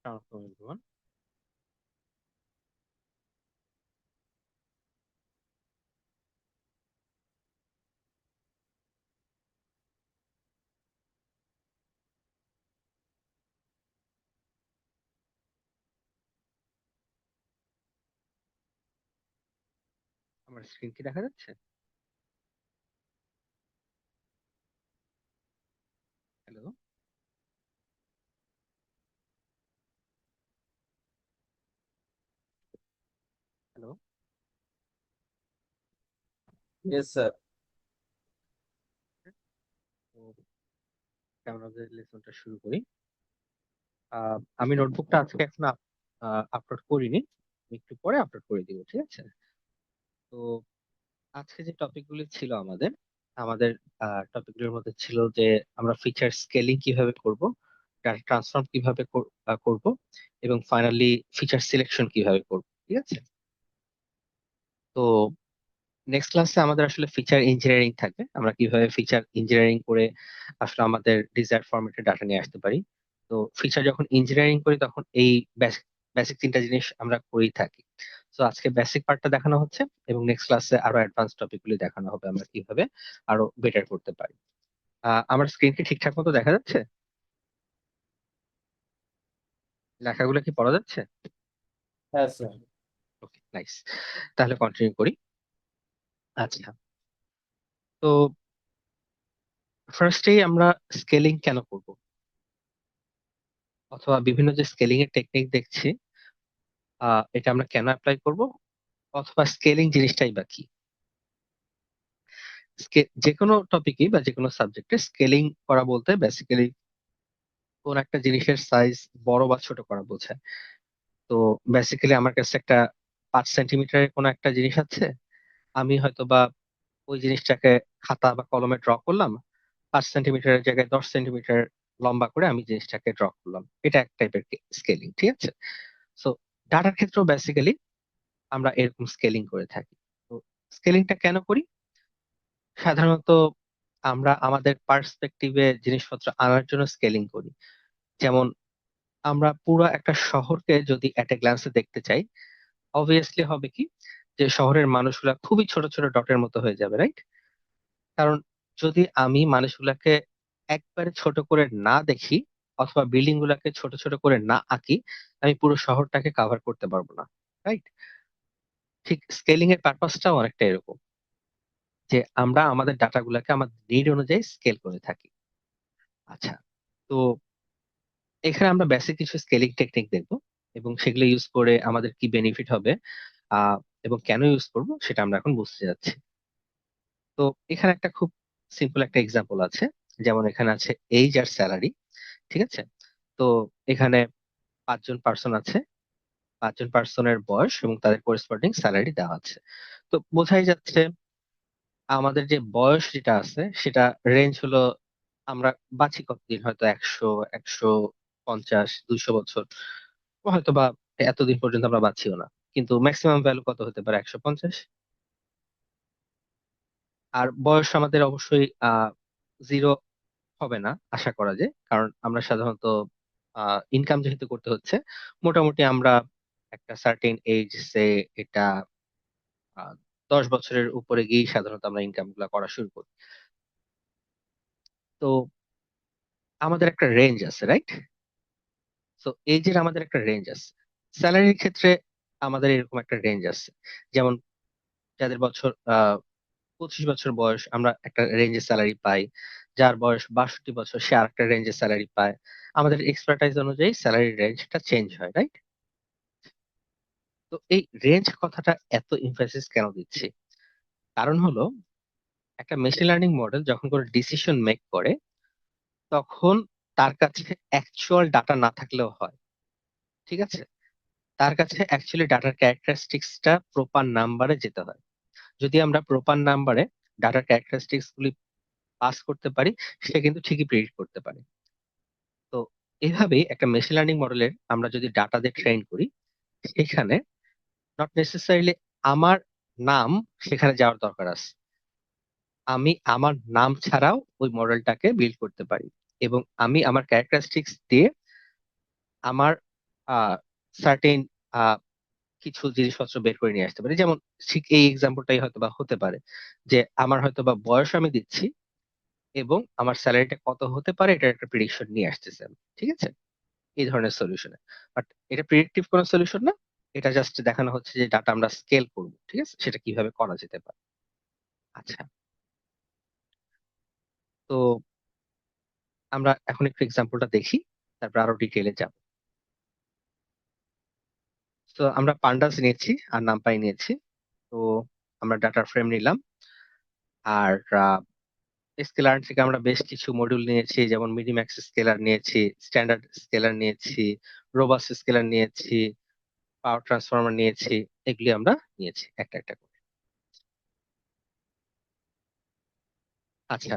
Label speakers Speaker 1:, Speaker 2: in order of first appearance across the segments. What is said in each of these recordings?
Speaker 1: আসসালামু আলাইকুম everyone। আমার স্ক্রিন কি দেখা যাচ্ছে? Hello, hello.
Speaker 2: Yes, sir.
Speaker 1: তো আমরা আমাদের লেসনটা শুরু করি। আমি নোটবুকটা আজকে এখন আপলোড করিনি, একটু পরে আপলোড করে দিব, ঠিক আছে? তো আজকে যে টপিকগুলি ছিল আমাদের আমাদের টপিকগুলোর মধ্যে ছিল যে আমরা ফিচার স্কেলিং কিভাবে করব, ডাটা ট্রান্সফর্ম কিভাবে করব, এবং ফাইনালি ফিচার সিলেকশন কিভাবে করব, ঠিক আছে? তো নেক্সট ক্লাসে আমাদের আসলে ফিচার ইঞ্জিনিয়ারিং থাকবে, আমরা কিভাবে ফিচার ইঞ্জিনিয়ারিং করে আসলে আমাদের ডিজায়ার ফরম্যাটে ডাটা নিয়ে আসতে পারি। তো ফিচার যখন ইঞ্জিনিয়ারিং করি তখন এই বেসিক তিনটা জিনিস আমরা করেই থাকি। তো আজকে বেসিক পার্টটা দেখানো হচ্ছে এবং নেক্সট ক্লাসে আরো অ্যাডভান্স টপিকগুলি দেখানো হবে আমরা কিভাবে আরো বেটার করতে পারি। আমার স্ক্রিন কি ঠিকঠাক মতো দেখা যাচ্ছে? লেখাগুলো কি পড়া যাচ্ছে?
Speaker 2: হ্যাঁ স্যার।
Speaker 1: ওকে, নাইস। তাহলে কন্টিনিউ করি। আচ্ছা, তো ফার্স্টেই আমরা স্কেলিং কেন করব, অথবা বিভিন্ন যে স্কেলিং এর টেকনিক দেখছি এটা আমরা কেন অ্যাপ্লাই করব, অথবা স্কেলিং জিনিসটাই বা কি। যে কোনো টপিকই বা যে কোনো সাবজেক্টে স্কেলিং করা বলতে বেসিক্যালি কোন একটা জিনিসের সাইজ বড় বা ছোট করা বোঝায়। তো বেসিক্যালি আমার কাছে একটা 5 সেন্টিমিটারের কোনো একটা জিনিস আছে, আমি হয়তো বা ওই জিনিসটাকে খাতা বা কলমে ড্র করলাম, 5 সেন্টিমিটারের জায়গায় 10 সেন্টিমিটার লম্বা করে আমি জিনিসটাকে ড্র করলাম, এটা এক টাইপের স্কেলিং, ঠিক আছে? সো ডাটার ক্ষেত্রেও বেসিক্যালি আমরা এরকম স্কেলিং করে থাকি। তো স্কেলিংটা কেন করি? সাধারণত আমরা আমাদের পার্সপেক্টিভে জিনিসপত্র আনার জন্য স্কেলিং করি। যেমন আমরা পুরো একটা শহরকে যদি এট এ গ্ল্যান্সে দেখতে চাই, অবভিয়াসলি হবে কি যে শহরের মানুষগুলা খুবই ছোট ছোট ডটের মতো হয়ে যাবে, রাইট? কারণ যদি আমি মানুষগুলাকে একবারে ছোট করে না দেখি, অথবা বিল্ডিং গুলাকে ছোট ছোট করে না আঁকি, আমি পুরো শহরটাকে কাভার করতে পারবো না, রাইট? ঠিক স্কেলিং এর পারপাসটাও অনেকটা এরকম, যে আমরা আমাদের ডাটাগুলোকে আমাদের নিড অনুযায়ী স্কেল করে থাকি। আচ্ছা, তো এখানে আমরা বেসিক কিছু স্কেলিং টেকনিক দেখবো এবং সেগুলো ইউজ করে আমাদের কি বেনিফিট হবে আহ এবং কেন ইউজ করব সেটা আমরা এখন বুঝতে যাচ্ছি। তো এখানে একটা খুব সিম্পল একটা এক্সাম্পল আছে। যেমন এখানে আছে এইজ আর স্যালারি, ঠিক আছে? তো এখানে 5 জন পার্সন আছে, 5 জন পার্সনের বয়স এবং তাদের করেসপন্ডিং স্যালারি দেওয়া আছে। তো বোঝাই যাচ্ছে আমাদের যে বয়স যেটা আছে সেটা রেঞ্জ হলো, আমরা বাঁচি কতদিন, হয়তো 100, 150, 200 বছর, হয়তো বা এতদিন পর্যন্ত আমরা বাঁচিও না, কিন্তু ম্যাক্সিমাম ভ্যালু কত হতে পারে, 150। আর বয়স আমাদের অবশ্যই জিরো হবে না আশা করা যায়, কারণ আমরা সাধারণত ইনকাম যেহেতু করতে হচ্ছে, মোটামুটি আমরা একটা সার্টেন এজ সে এটা আহ, 10 বছরের উপরে গিয়ে সাধারণত আমরা ইনকাম গুলা করা শুরু করি। তো আমাদের একটা রেঞ্জ আছে, রাইট? তো এজের আমাদের একটা রেঞ্জ আছে, স্যালারির ক্ষেত্রে আমাদের এরকম একটা রেঞ্জ আছে। যেমন যাদের 25 বছর বয়স, আমরা একটা রেঞ্জের স্যালারি পাই। যার বয়স 62 বছর, সে আরেকটা রেঞ্জের স্যালারি পায়। আমাদের এক্সপার্টাইজ অনুযায়ী স্যালারির রেঞ্জটা চেঞ্জ হয়, রাইট? তো এই রেঞ্জ কথাটা এত ইমফাসিস কেন দিচ্ছি? কারণ হলো, একটা মেশিন লার্নিং মডেল যখন কোনো ডিসিশন মেক করে, তখন তার কাছে অ্যাকচুয়াল ডাটা না থাকলেও হয়, ঠিক আছে? তার কাছে অ্যাকচুয়ালি ডাটার ক্যারেক্টারিস্টিক্সটা প্রপার নাম্বারে যেতে হয়। যদি আমরা প্রপার নাম্বারে ডাটার ক্যারেক্টারিস্টিক্স গুলি পাস করতে পারি, সে কিন্তু ঠিকই প্রেডিক্ট করতে পারে। তো এভাবেই একটা মেশিন লার্নিং মডেলের আমরা যদি ডাটা দিয়ে ট্রেন করি, সেখানে নট নেসেসারিলি আমার নাম সেখানে যাওয়ার দরকার আছে। আমি আমার নাম ছাড়াও ওই মডেলটাকে বিল্ড করতে পারি, এবং আমি আমার ক্যারেক্টারিস্টিক্স দিয়ে আমার সার্টেন কিছু জিনিসপত্র বের করে নিয়ে আসতে পারি। যেমন ঠিক এই এক্সাম্পলটাই হয়তো বা হতে পারে যে আমার হয়তো বা বয়স আমি দিচ্ছি এবং আমার স্যালারিটা কত হতে পারে এটার একটা প্রিডিকশন নিয়ে আসতেছে আমি। ঠিক আছে, এই ধরনের সলিউশনে। বাট এটা প্রিডিক্টিভ কোনো সলিউশন না, এটা জাস্ট দেখানো হচ্ছে যে ডাটা আমরা স্কেল করব। ঠিক আছে, সেটা কিভাবে করা যেতে পারে। আচ্ছা, তো আমরা এখন একটু এক্সাম্পলটা দেখি, তারপর আরো ডিটেইলে যাব। তো আমরা পান্ডাস নিয়েছি আর নামপাই নিয়েছি। তো আমরা ডাটা ফ্রেম নিলাম, আর স্কেলার থেকে আমরা বেশ কিছু মডিউল নিয়েছি, যেমন মিনিম্যাক্স স্কেলার নিয়েছি, স্ট্যান্ডার্ড স্কেলার নিয়েছি, রোবাস্ট স্কেলার নিয়েছি, পাওয়ার ট্রান্সফর্মার নিয়েছি। এগুলি আমরা নিয়েছি একটা একটা করে। আচ্ছা,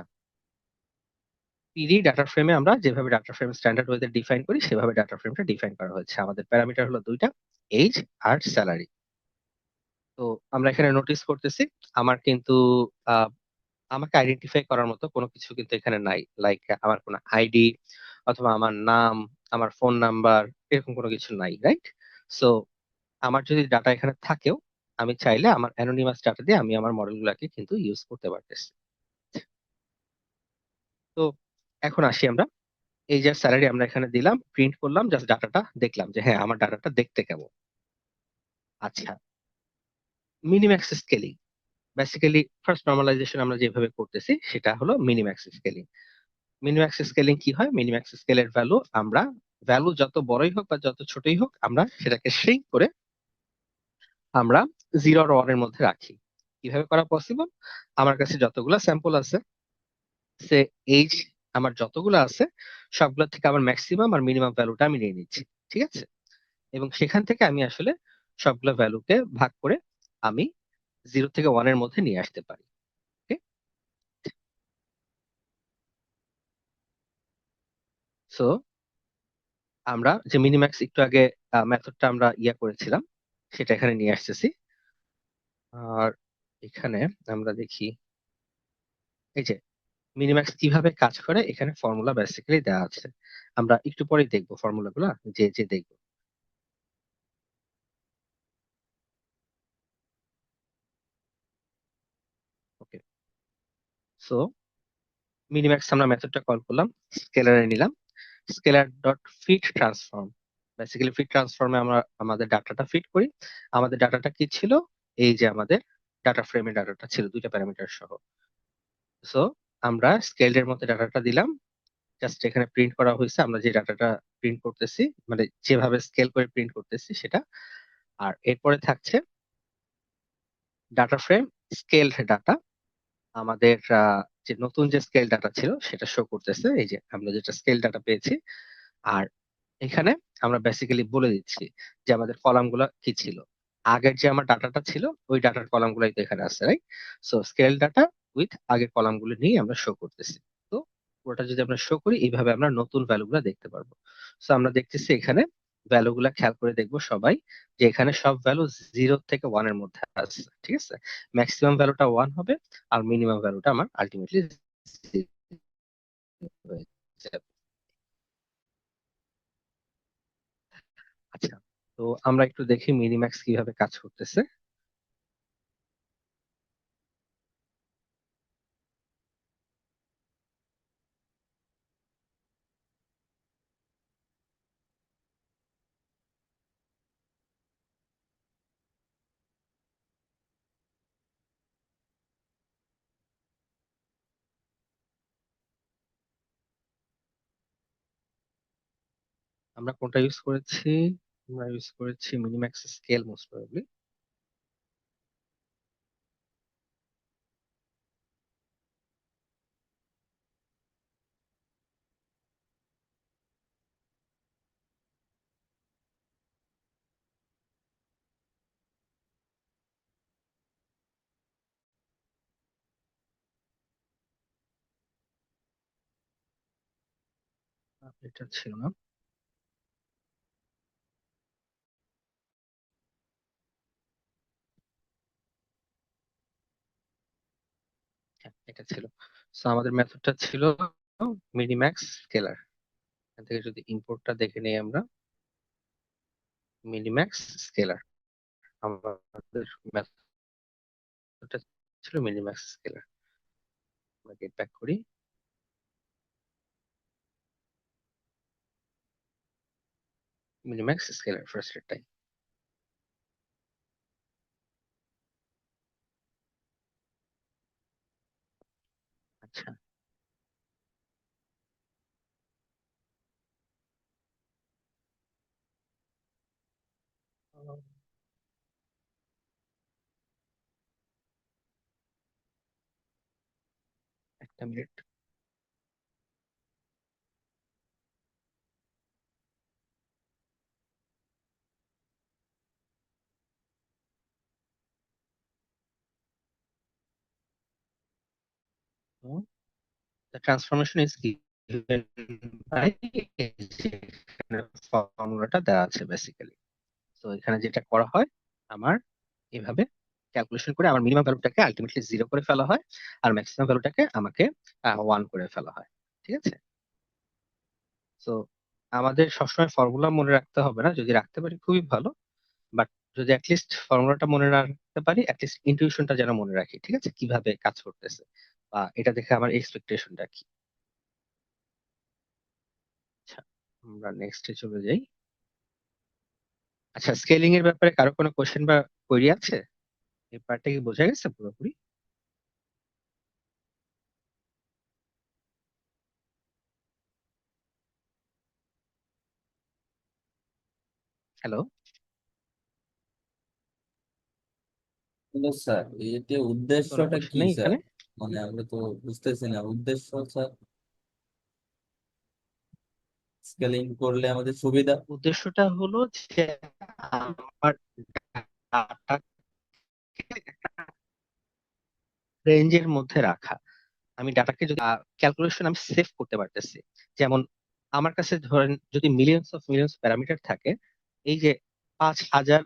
Speaker 1: পিডি ডাটা ফ্রেমে আমরা যেভাবে ডাটা ফ্রেম স্ট্যান্ডার্ড ওয়েতে ডিফাইন করি সেভাবে ডাটা ফ্রেমটা ডিফাইন করা হয়েছে। আমাদের প্যারামিটার হলো দুইটা, এজ আর স্যালারি। তো আমরা এখানে নোটিস করতেছি আমার কিন্তু আহ, আমাকে আইডেন্টিফাই করার মতো কোনো কিছু কিন্তু এখানে নাই, লাইক আমার কোনো আইডি অথবা আমার নাম, আমার ফোন নাম্বার, এরকম কোনো কিছু নাই, রাইট? সো আমার যদি ডাটা এখানে থাকেও, আমি চাইলে আমার অ্যানোনিমাস ডাটা দিয়ে আমি আমার মডেলগুলোকে কিন্তু ইউজ করতে পারতেছি। তো এখন আসি আমরা, এই যে স্যালারি আমরা এখানে দিলাম, প্রিন্ট করলাম, জাস্ট ডাটাটা দেখলাম যে হ্যাঁ আমার ডাটাটা দেখতে কেমন। আচ্ছা, minimax scaling, basically first normalization আমরা যেভাবে করতেছি সেটা হলো মিনিম্যাক্স স্কেলিং। মিনিম্যাক্স স্কেলিং কি হয়? মিনিম্যাক্স স্কেলের ভ্যালু আমরা, ভ্যালু যত বড়ই হোক বা যত ছোটই হোক, আমরা সেটাকে শ্রিঙ্ক করে আমরা 0 আর 1 এর মধ্যে রাখি। কিভাবে করা পসিবল? আমার কাছে যতগুলা স্যাম্পল আছে, সে এইজ আমার যতগুলো আছে, সবগুলো থেকে আমার ম্যাক্সিমাম আর মিনিমাম ভ্যালুটা আমি নিয়ে নিচ্ছি। ঠিক আছে, এবং সেখান থেকে আমি আসলে সবগুলো ভ্যালুকে ভাগ করে আমি 0 থেকে 1 এর মধ্যে নিয়ে আসতে পারি। সো আমরা যে মিনিম্যাক্স একটু আগে মেথডটা আমরা করেছিলাম, সেটা এখানে নিয়ে আসতেছি। আর এখানে আমরা দেখি এই যে মিনিম্যাক্স কিভাবে কাজ করে, এখানে ফর্মুলা বেসিক্যালি দেওয়া আছে। আমরা একটু পরেই দেখবো ফর্মুলা গুলা, যে যে দেখবো। ওকে, সো মিনিম্যাক্স আমরা মেথডটা কল করলাম, স্কেলারে নিলাম, scaler dot fit transform. Basically fit ট্রান্সফর্মে আমরা আমাদের ডাটাটা ফিট করি। আমাদের ডাটাটা কি ছিল? এই যে আমাদের ডাটা ফ্রেমের ডাটাটা ছিল দুইটা প্যারামিটার সহ। সো আমরা স্কেলের মধ্যে ডাটাটা দিলাম, জাস্ট এখানে প্রিন্ট করা হয়েছে আমরা যে ডাটাটা প্রিন্ট করতেছি, মানে যেভাবে স্কেল করে প্রিন্ট করতেছি সেটা। আর এরপরে থাকছে ডাটা ফ্রেম স্কেল ডাটা, আমাদের যে নতুন যে স্কেল ডাটা ছিল সেটা শো করতেছে, এই যে আমরা যেটা স্কেল ডাটা পেয়েছি। আর এখানে আমরা বেসিক্যালি বলে দিচ্ছি যে আমাদের কলাম গুলা কি ছিল। আগের যে আমার ডাটাটা ছিল ওই ডাটার কলাম গুলাই তো এখানে আছে, right? So scale data with আগের কলাম গুলো নিয়ে আমরা শো করতেছি। তো ওটা যদি আমরা শো করি, এইভাবে আমরা নতুন ভ্যালু গুলা দেখতে পারবো। সো আমরা দেখতেছি এখানে ভ্যালু গুলা খেয়াল করে দেখবো সবাই, যে এখানে সব ভ্যালু 0 থেকে 1 এর মধ্যে আছে। ঠিক আছে, ম্যাক্সিমাম ভ্যালুটা 1 হবে আর মিনিমাম ভ্যালুটা আমার আলটিমেটলি আচ্ছা, তো আমরা একটু দেখি মিনিম্যাক্স কিভাবে কাজ করতেছে। আমরা কোনটা ইউজ করেছি? আমরা ইউজ করেছি মিনিম্যাক্স স্কেল মোস্ট প্রবাবলি। এটা ছিল না। হ্যাঁ, এটা ছিল। সো আমাদের মেথডটা ছিল মিনিম্যাক্স স্কেলার। এখান থেকে যদি ইম্পোর্টটা দেখে নেই আমরা, মিনিম্যাক্স স্কেলার, আমাদের মেথডটা ছিল মিনিম্যাক্স স্কেলার। আমরা গেট ব্যাক করি। মিনিম্যাক্স স্কেলার ফার্স্ট এটাই। আচ্ছা, একটা minute. The transformation is given by ফর্মুলাটা দেওয়া আছে বেসিক্যালি। তো এখানে যেটা করা হয়, আমার এভাবে ক্যালকুলেশন করে আমার মিনিমাম ভ্যালুটাকে আলটিমেটলি 0 করে ফেলা হয়, আর ম্যাক্সিমাম ভ্যালুটাকে আমাকে 1 করে ফেলা হয়। ঠিক আছে। তো আমাদের সবসময় ফর্মুলা মনে রাখতে হবে না, যদি রাখতে পারি খুবই ভালো। বাট যদি অ্যাটলিস্ট ফর্মুলাটা মনে না রাখতে পারি, অ্যাটলিস্ট ইনটিউশনটা যেন মনে রাখি, ঠিক আছে, কিভাবে কাজ করতেছে বা এটা দেখে আমার এক্সপেকটেশনটা কি। আচ্ছা, আমরা নেক্সটে চলে যাই। আচ্ছা, স্কেলিং এর ব্যাপারে কারো কোনো কোশ্চেন বা কোয়েরি আছে? এই পার্টটা কি বোঝা গেছে পুরোপুরি? হ্যালো?
Speaker 2: হ্যালো স্যার, এতে
Speaker 1: কোনো
Speaker 2: উদ্দেশ্যটা
Speaker 1: কোশ্চেন
Speaker 2: কি
Speaker 1: নেই
Speaker 2: স্যার?
Speaker 1: এখানে?
Speaker 2: মানে আমরা তো বুঝতেছি না উদ্দেশ্য স্যার। স্কেলিং করলে আমাদের সুবিধা।
Speaker 1: উদ্দেশ্যটা হলো যে আমার ডাটাকে রেঞ্জের মধ্যে রাখা। আমি ডাটাকে যদি ক্যালকুলেশন আমি সেভ করতে পারতেছি। যেমন আমার কাছে ধরেন যদি মিলিয়ন্স প্যারামিটার থাকে, এই যে 5,000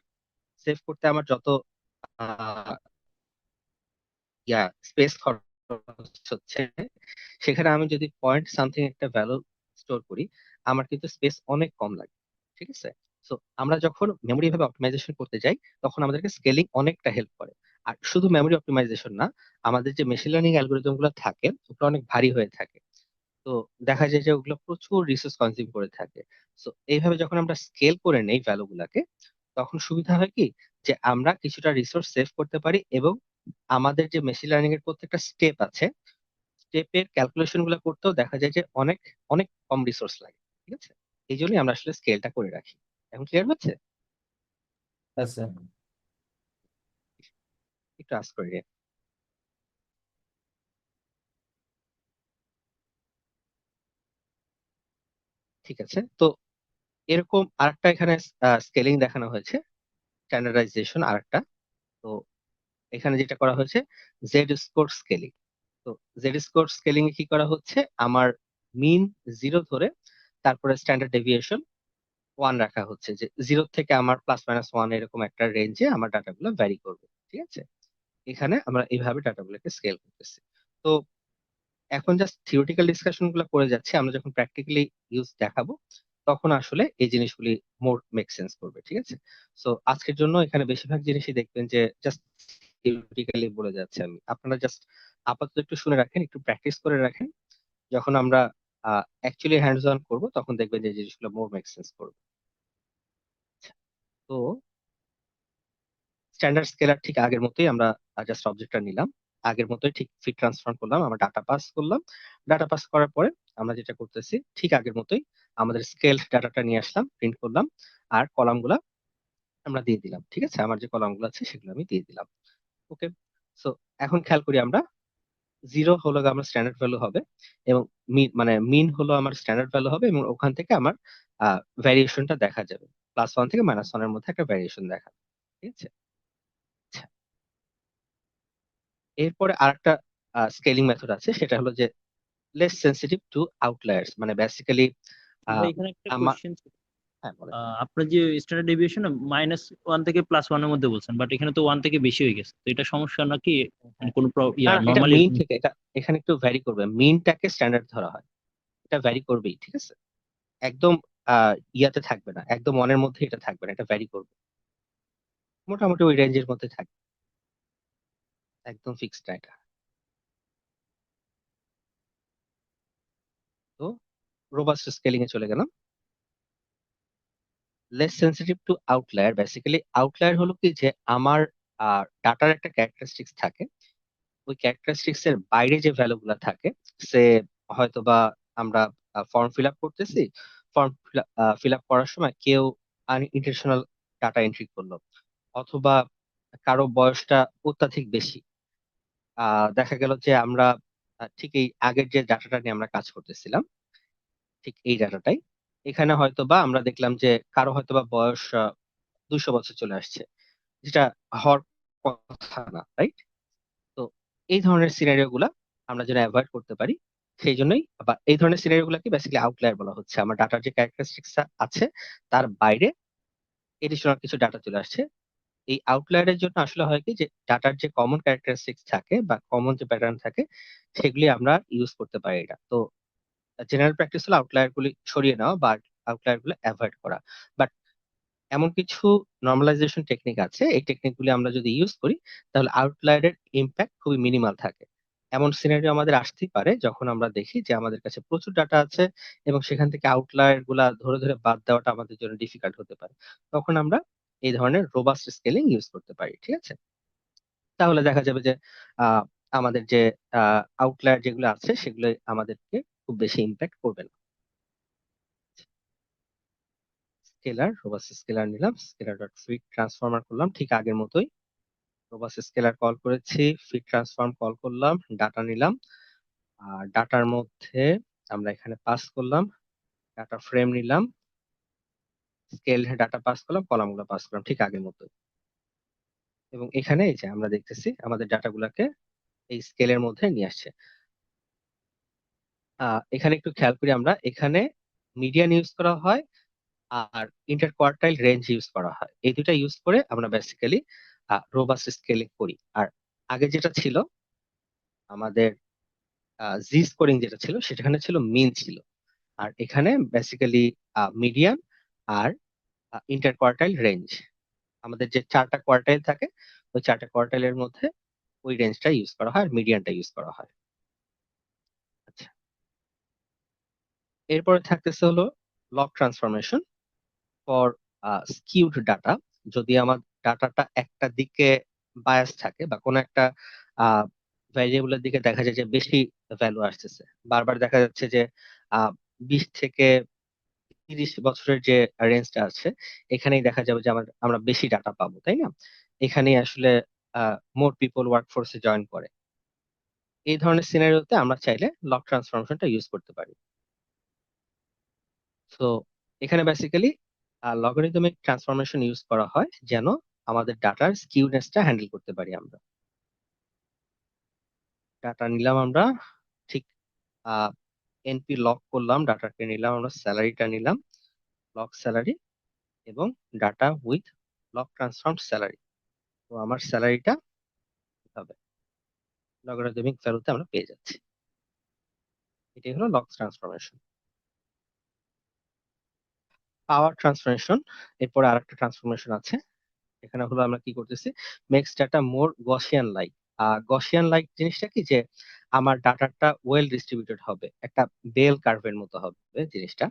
Speaker 1: সেভ করতে আমার যত স্পেস খরচ হচ্ছে, সেখানে আমি যদি পয়েন্ট সামথিং একটা ভ্যালু স্টোর করি, আমার কিন্তু স্পেস অনেক কম লাগে। ঠিক আছে। তো আমরা যখন মেমোরি ভাবে অপটিমাইজেশন করতে যাই, তখন আমাদেরকে স্কেলিং অনেকটা হেল্প করে। আর শুধু মেমোরি অপটিমাইজেশন না, আমাদের যে মেশিন লার্নিং অ্যালগোরিদম গুলো থাকে ওগুলো অনেক ভারী হয়ে থাকে। তো দেখা যায় যে ওগুলো প্রচুর রিসোর্স কনজিউম করে থাকে। তো এইভাবে যখন আমরা স্কেল করে নেই ভ্যালু গুলাকে, তখন সুবিধা হয় কি, যে আমরা কিছুটা রিসোর্স সেভ করতে পারি, এবং আমাদের যে মেশিন লার্নিং এর প্রত্যেকটা স্টেপ আছে, স্টেপের ক্যালকুলেশন গুলো করতেও দেখা যায় যে অনেক অনেক কম রিসোর্স লাগে। ঠিক আছে। এই জন্যই আমরা আসলে স্কেলটা করে রাখি। এখন ক্লিয়ার হচ্ছে?
Speaker 2: আচ্ছা
Speaker 1: একটু আস করি রে। ঠিক আছে। তো এরকম আরেকটা এখানে স্কেলিং দেখানো হয়েছে, স্ট্যান্ডার্ডাইজেশন আরেকটা। তো এখানে যেটা করা হয়েছে, জেড স্কোর স্কেলিং। তো জেড স্কোর স্কেলিং এ কি করা হচ্ছে, আমার মিন 0 ধরে তারপরে স্ট্যান্ডার্ড ডেভিয়েশন 1 রাখা হচ্ছে, যে 0 থেকে আমার +-1 এরকম একটা রেঞ্জে আমার ডাটাগুলো ভ্যারি করবে। ঠিক আছে। এখানে আমরা এইভাবে ডাটাগুলোকে স্কেল করতেছি। তো এখন জাস্ট থিওরিটিক্যাল ডিসকাশন গুলো করে যাচ্ছি, আমরা যখন প্র্যাকটিক্যালি ইউজ দেখাবো তখন আসলে এই জিনিসগুলি মোর মেক সেন্স করবে। ঠিক আছে। সো আজকের জন্য এখানে বেশিরভাগ জিনিসই দেখবেন যে জাস্ট থিওরিটিক্যালি বলে যাচ্ছে আমি, আপনারা জাস্ট আপাতত একটু শুনে রাখেন, একটু প্র্যাকটিস করে রাখেন। যখন আমরা অ্যাকচুয়ালি হ্যান্ডস অন করবো তখন দেখবেন যে এই জিনিসগুলো মোর মেক সেন্স করবে। তো স্ট্যান্ডার্ড স্কেলার ঠিক আগের মতোই আমরা জাস্ট অবজেক্টটা নিলাম, আগের মতোই ঠিক ফিট ট্রান্সফর্ম করলাম, আমরা ডাটা পাস করলাম। ডাটা পাস করার পরে আমরা যেটা করতেছি ঠিক আগের মতোই, আমাদের স্কেল ডাটাটা নিয়ে আসলাম, প্রিন্ট করলাম, আর কলাম গুলা আমরা দিয়ে দিলাম। ঠিক আছে, আমার যে কলাম গুলো আছে সেগুলো আমি দিয়ে দিলাম। ওকে। সো এখন খেয়াল করি আমরা, 0 হলো গিয়ে আমার স্ট্যান্ডার্ড ভ্যালু হবে, এবং মিন হলো আমার স্ট্যান্ডার্ড ভ্যালু হবে, এবং ওখান থেকে আমার ভ্যারিয়েশনটা দেখা যাবে। +1 থেকে -1 এর মধ্যে একটা ভ্যারিয়েশন দেখা যাবে। ঠিক আছে। আচ্ছা, এরপরে আরেকটা স্কেলিং মেথড আছে, সেটা হলো যে লেস সেনসিটিভ টু আউটলায়ার্স, মানে বেসিক্যালি
Speaker 3: ভাই এখানে একটা
Speaker 1: আমার,
Speaker 3: কোশ্চেন,
Speaker 1: হ্যাঁ বলেন।
Speaker 3: আপনার যে স্ট্যান্ডার্ড ডেভিয়েশন -1 থেকে +1 এর মধ্যে বলছেন, বাট এখানে তো 1 থেকে বেশি হয়ে গেছে, তো এটা সমস্যা নাকি? মানে
Speaker 1: হ্যাঁ,
Speaker 3: কোনো
Speaker 1: না না, এটা
Speaker 3: নর্মালি
Speaker 1: মিন থেকে, এটা এখানে একটু ভ্যারি করবে, মিনটাকে স্ট্যান্ডার্ড ধরা হয়, এটা ভ্যারি করবেই। ঠিক আছে। একদম ইয়াতে থাকবে না, একদম ওয়ানের মধ্যে এটা থাকবে না, এটা ভ্যারি করবে, মোটামুটি ওই রেঞ্জের মধ্যে থাকবে, একদম ফিক্সড না এটা। তো রোবাস্ট স্কেলিং এ চলে গেলাম। Less sensitive two outlier, basically outlier হলো কি যে আমার ডাটার একটা ক্যারেক্টারিস্টিক্স থাকে, ওই ক্যারেক্টারিস্টিক্স এর বাইরে যে ভ্যালু গুলা থাকে, সে হয়তো বা আমরা ফর্ম ফিল আপ করতেছি, ফর্ম ফিল আপ করার সময় কেউ আনইনটেনশনাল ডাটা এন্ট্রি করলো, অথবা কারো বয়সটা অত্যাধিক বেশি, দেখা গেল যে আমরা ঠিক এই আগের যে ডাটাটা নিয়ে আমরা কাজ করতেছিলাম, ঠিক এই ডাটাটাই এখানে হয়তো বা আমরা দেখলাম যে কারো হয়তো বা বয়স 200 বছর চলে আসছে, যেটা হওয়ার কথা না, রাইট? তো এই ধরনের সিনারিও গুলা আমরা যেন অ্যাভয়েড করতে পারি, সেই জন্যই বা এই ধরনের সিনারিও গুলাকে বেসিক্যালি আউটলায়ার বলা হচ্ছে। আমার ডাটার যে ক্যারেক্টারিস্টিক্স আছে তার বাইরে এডিশনাল কিছু ডাটা চলে আসছে। এই আউটলায়ারের জন্য আসলে হয় কি যে ডাটার যে কমন ক্যারেক্টারিস্টিক্স থাকে বা কমন যে প্যাটার্ন থাকে, সেগুলি আমরা ইউজ করতে পারি না। তো জেনারেল প্র্যাকটিস হলো আউটলায়ার গুলি সরিয়ে নেওয়া বা আউটলায়ার গুলো অ্যাভয়েড করা। বাট এমন কিছু নর্মালাইজেশন টেকনিক আছে, এই টেকনিকগুলি আমরা যদি ইউজ করি তাহলে আউটলায়ারের ইম্প্যাক্ট খুবই মিনিমাল থাকে। এমন সিনারিও আমাদের আসতেই পারে যখন আমরা দেখি যে আমাদের কাছে প্রচুর ডাটা আছে এবং সেখান থেকে আউটলায়ার গুলা ধরে ধরে বাদ দেওয়াটা আমাদের জন্য ডিফিকাল্ট হতে পারে, তখন আমরা এই ধরনের রোবাস্ট স্কেলিং ইউজ করতে পারি, ঠিক আছে? তাহলে দেখা যাবে যে আহ, আমাদের যে আউটলায়ার যেগুলো আছে সেগুলো আমাদেরকে খুব বেশি ইম্প্যাক্ট করবে না। স্কেলার, রোবাস্ট স্কেলার নিলাম, স্কেলার ডট ফিট ট্রান্সফর্মার করলাম ঠিক আগের মতোই, রোবাস্ট স্কেলার কল করেছি, ফিট ট্রান্সফর্ম কল করলাম, ডাটা নিলাম, আর ডাটার মধ্যে আমরা এখানে পাস করলাম, ডাটা ফ্রেম নিলাম, স্কেল ডাটা পাস করলাম, কলামগুলো পাস করলাম ঠিক আগের মতোই। এবং এখানে এই যে আমরা দেখতেছি আমাদের ডাটাগুলোকে এই স্কেলের মধ্যে নিয়ে আসছে। এখানে একটু খেয়াল করি, আমরা এখানে মিডিয়ান ইউজ করা হয় আর ইন্টার কোয়ার্টাইল রেঞ্জ ইউজ করা হয়, এই দুটা ইউজ করে আমরা বেসিক্যালি রোবাস্ট স্কেলিং করি। আর আগে যেটা ছিল আমাদের জি স্কোরিং যেটা ছিল সেখানে ছিল মিন ছিল, আর এখানে বেসিক্যালি মিডিয়ান আর ইন্টার কোয়ার্টাইল রেঞ্জ, আমাদের যে চারটা কোয়ার্টাইল থাকে ওই চারটা কোয়ার্টাইলের মধ্যে ওই রেঞ্জটা ইউজ করা হয় আর মিডিয়ানটা ইউজ করা হয়। আচ্ছা, এরপরে থাকতেছে হলো log transformation for skewed data. যদি আমার ডাটাটা একটা দিকে বায়াস থাকে বা কোনো একটা ভ্যারিয়েবলের দিকে দেখা যায় যে বেশি ভ্যালু আসতেছে, বারবার দেখা যাচ্ছে যে 20 থেকে 30 বছরের যে রেঞ্জটা আছে এখানেই দেখা যাবে যে আমরা বেশি ডাটা পাবো, তাই না? এখানেই আসলে মোর পিপল ওয়ার্ক ফোর্সে জয়েন করে, এই ধরনের সিনারিওতে আমরা চাইলে লগ ট্রান্সফরমেশনটা ইউজ করতে পারি। তো এখানে বেসিক্যালি লগারিদমিক ট্রান্সফরমেশন ইউজ করা হয় যেন আমাদের ডাটার স্কিউনেসটা হ্যান্ডেল করতে পারি আমরা। ডাটা নিলাম আমরা ঠিক এনপি লক করলাম, ডাটাকে নিলাম আমরা, স্যালারিটা নিলাম, লক স্যালারি, এবং data with lock transform salary. তো আমার স্যালারিটা হবে লগারিদমিক ভ্যালুতে আমরা পেয়ে যাচ্ছি। এটাই হলো লগ ট্রান্সফরমেশন। পাওয়ার ট্রান্সফরমেশন, এরপরে আরেকটা ট্রান্সফরমেশন আছে, এখানে হলো আমরা কি করতেছি, মেক্স ডাটা মোর গসিয়ান লাইক। গসিয়ান লাইক জিনিসটা কি যে আমার ডাটাটা ওয়েল ডিস্ট্রিবিউটেড হবে, একটা বেল কার্ভের মতো হবে জিনিসটা।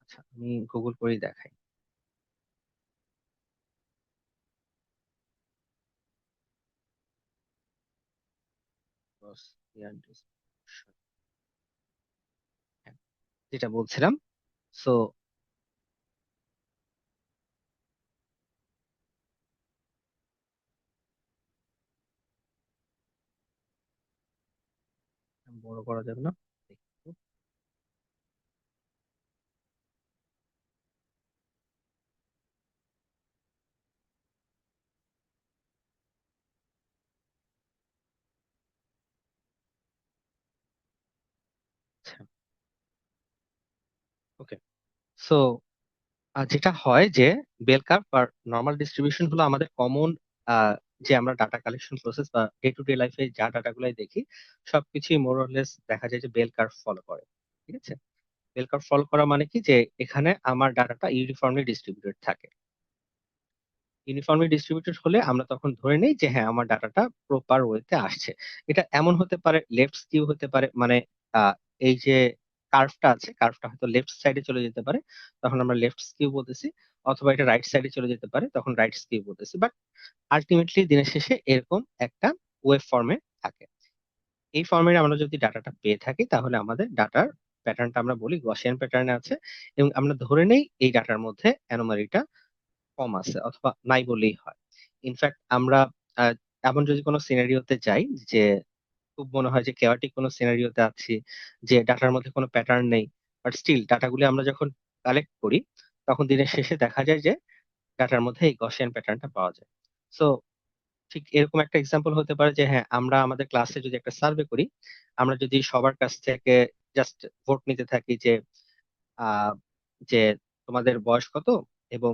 Speaker 1: আচ্ছা, আমি গুগল করেই দেখাই। Gaussian distribution, হ্যাঁ, যেটা বলছিলাম। সো বড় করা যাবে না একটু। আচ্ছা, ওকে। সো যেটা হয় যে বেল কার্ভ আর নর্মাল ডিস্ট্রিবিউশন হলো আমাদের কমন যে আমরা ডাটা কালেকশন প্রসেস বা ডে টু ডে লাইফে যা ডাটাগুলাই দেখি সবকিছুই মোরলেস দেখা যায় যে বেল কার্ভ ফলো করে। ঠিক আছে, বেল কার্ভ ফলো করা মানে কি, যে এখানে আমার ডাটাটা ইউনিফর্মলি ডিস্ট্রিবিউটেড থাকে। ইউনিফর্মলি ডিস্ট্রিবিউটেড হলে আমরা তখন ধরে নিই যে হ্যাঁ আমার ডাটাটা প্রপার ওয়েতে আসছে। এটা এমন হতে পারে, লেফট স্কিউ হতে পারে, মানে আহ, এই যে কার্ভটা আছে, কার্ভটা হয়তো লেফট সাইডে চলে যেতে পারে, তখন আমরা লেফট স্কিউ বলতেছি, অথবা এটা রাইট সাইডে চলে যেতে পারে, তখন রাইট স্কিউ বলতেছি। বাট আলটিমেটলি দিনের শেষে এরকম একটা ওয়েব ফর্মে থাকে। এই ফর্মের আমরা যদি ডাটাটা পেয়ে থাকি তাহলে আমাদের ডাটার প্যাটার্নটা আমরা বলি গসিয়ান প্যাটার্নে আছে, এবং আমরা ধরে নেই এই ডাটার মধ্যে অ্যানোমালিটা কম আছে অথবা নাই বললেই হয়। ইনফ্যাক্ট আমরা আহ, এমন যদি কোনো সিনারিওতে যাই যে খুব মনে হয় যে কেওয়াটিক কোনো সিনারিওতে আছি, যে ডাটার মধ্যে কোনো প্যাটার্ন নেই, বাট স্টিল ডাটাগুলি আমরা যখন কালেক্ট করি তখন দিনের শেষে দেখা যায় যে ডাটার মধ্যে এই গসিয়ান প্যাটার্নটা পাওয়া যায়। সো ঠিক এরকম একটা এক্সাম্পল হতে পারে যে হ্যাঁ আমরা আমাদের ক্লাসে যদি একটা সার্ভে করি, আমরা যদি সবার কাছ থেকে জাস্ট ভোট নিতে থাকি যে আহ যে তোমাদের বয়স কত এবং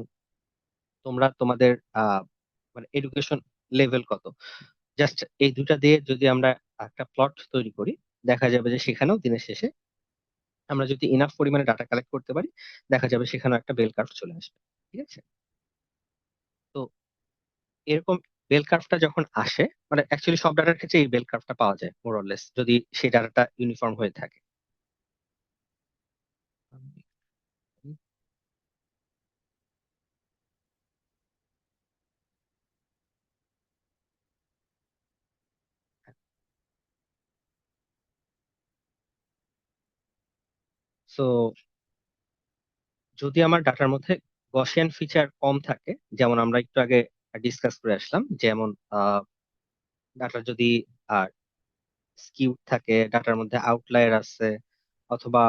Speaker 1: তোমরা তোমাদের মানে এডুকেশন লেভেল কত, জাস্ট এই দুটা দিয়ে যদি আমরা একটা প্লট তৈরি করি, দেখা যাবে যে সেখানেও দিনের শেষে আমরা যদি ইনাফ পরিমাণে ডাটা কালেক্ট করতে পারি, দেখা যাবে সেখানেও একটা বেল কার্ভ চলে আসবে। ঠিক আছে, তো এরকম বেল কার্ভটা যখন আসে, মানে অ্যাকচুয়ালি সব ডাটার ক্ষেত্রে এই বেল কার্ভটা পাওয়া যায় মোরলেস, যদি সেই ডাটাটা ইউনিফর্ম হয়ে থাকে। সো যদি আমার ডাটার মধ্যে গসিয়ান ফিচার কম থাকে, যেমন আমরা একটু আগে ডিসকাস করে আসলাম, যেমন ডাটা যদি স্কিউ থাকে, ডাটার মধ্যে আউটলায়ার আছে, অথবা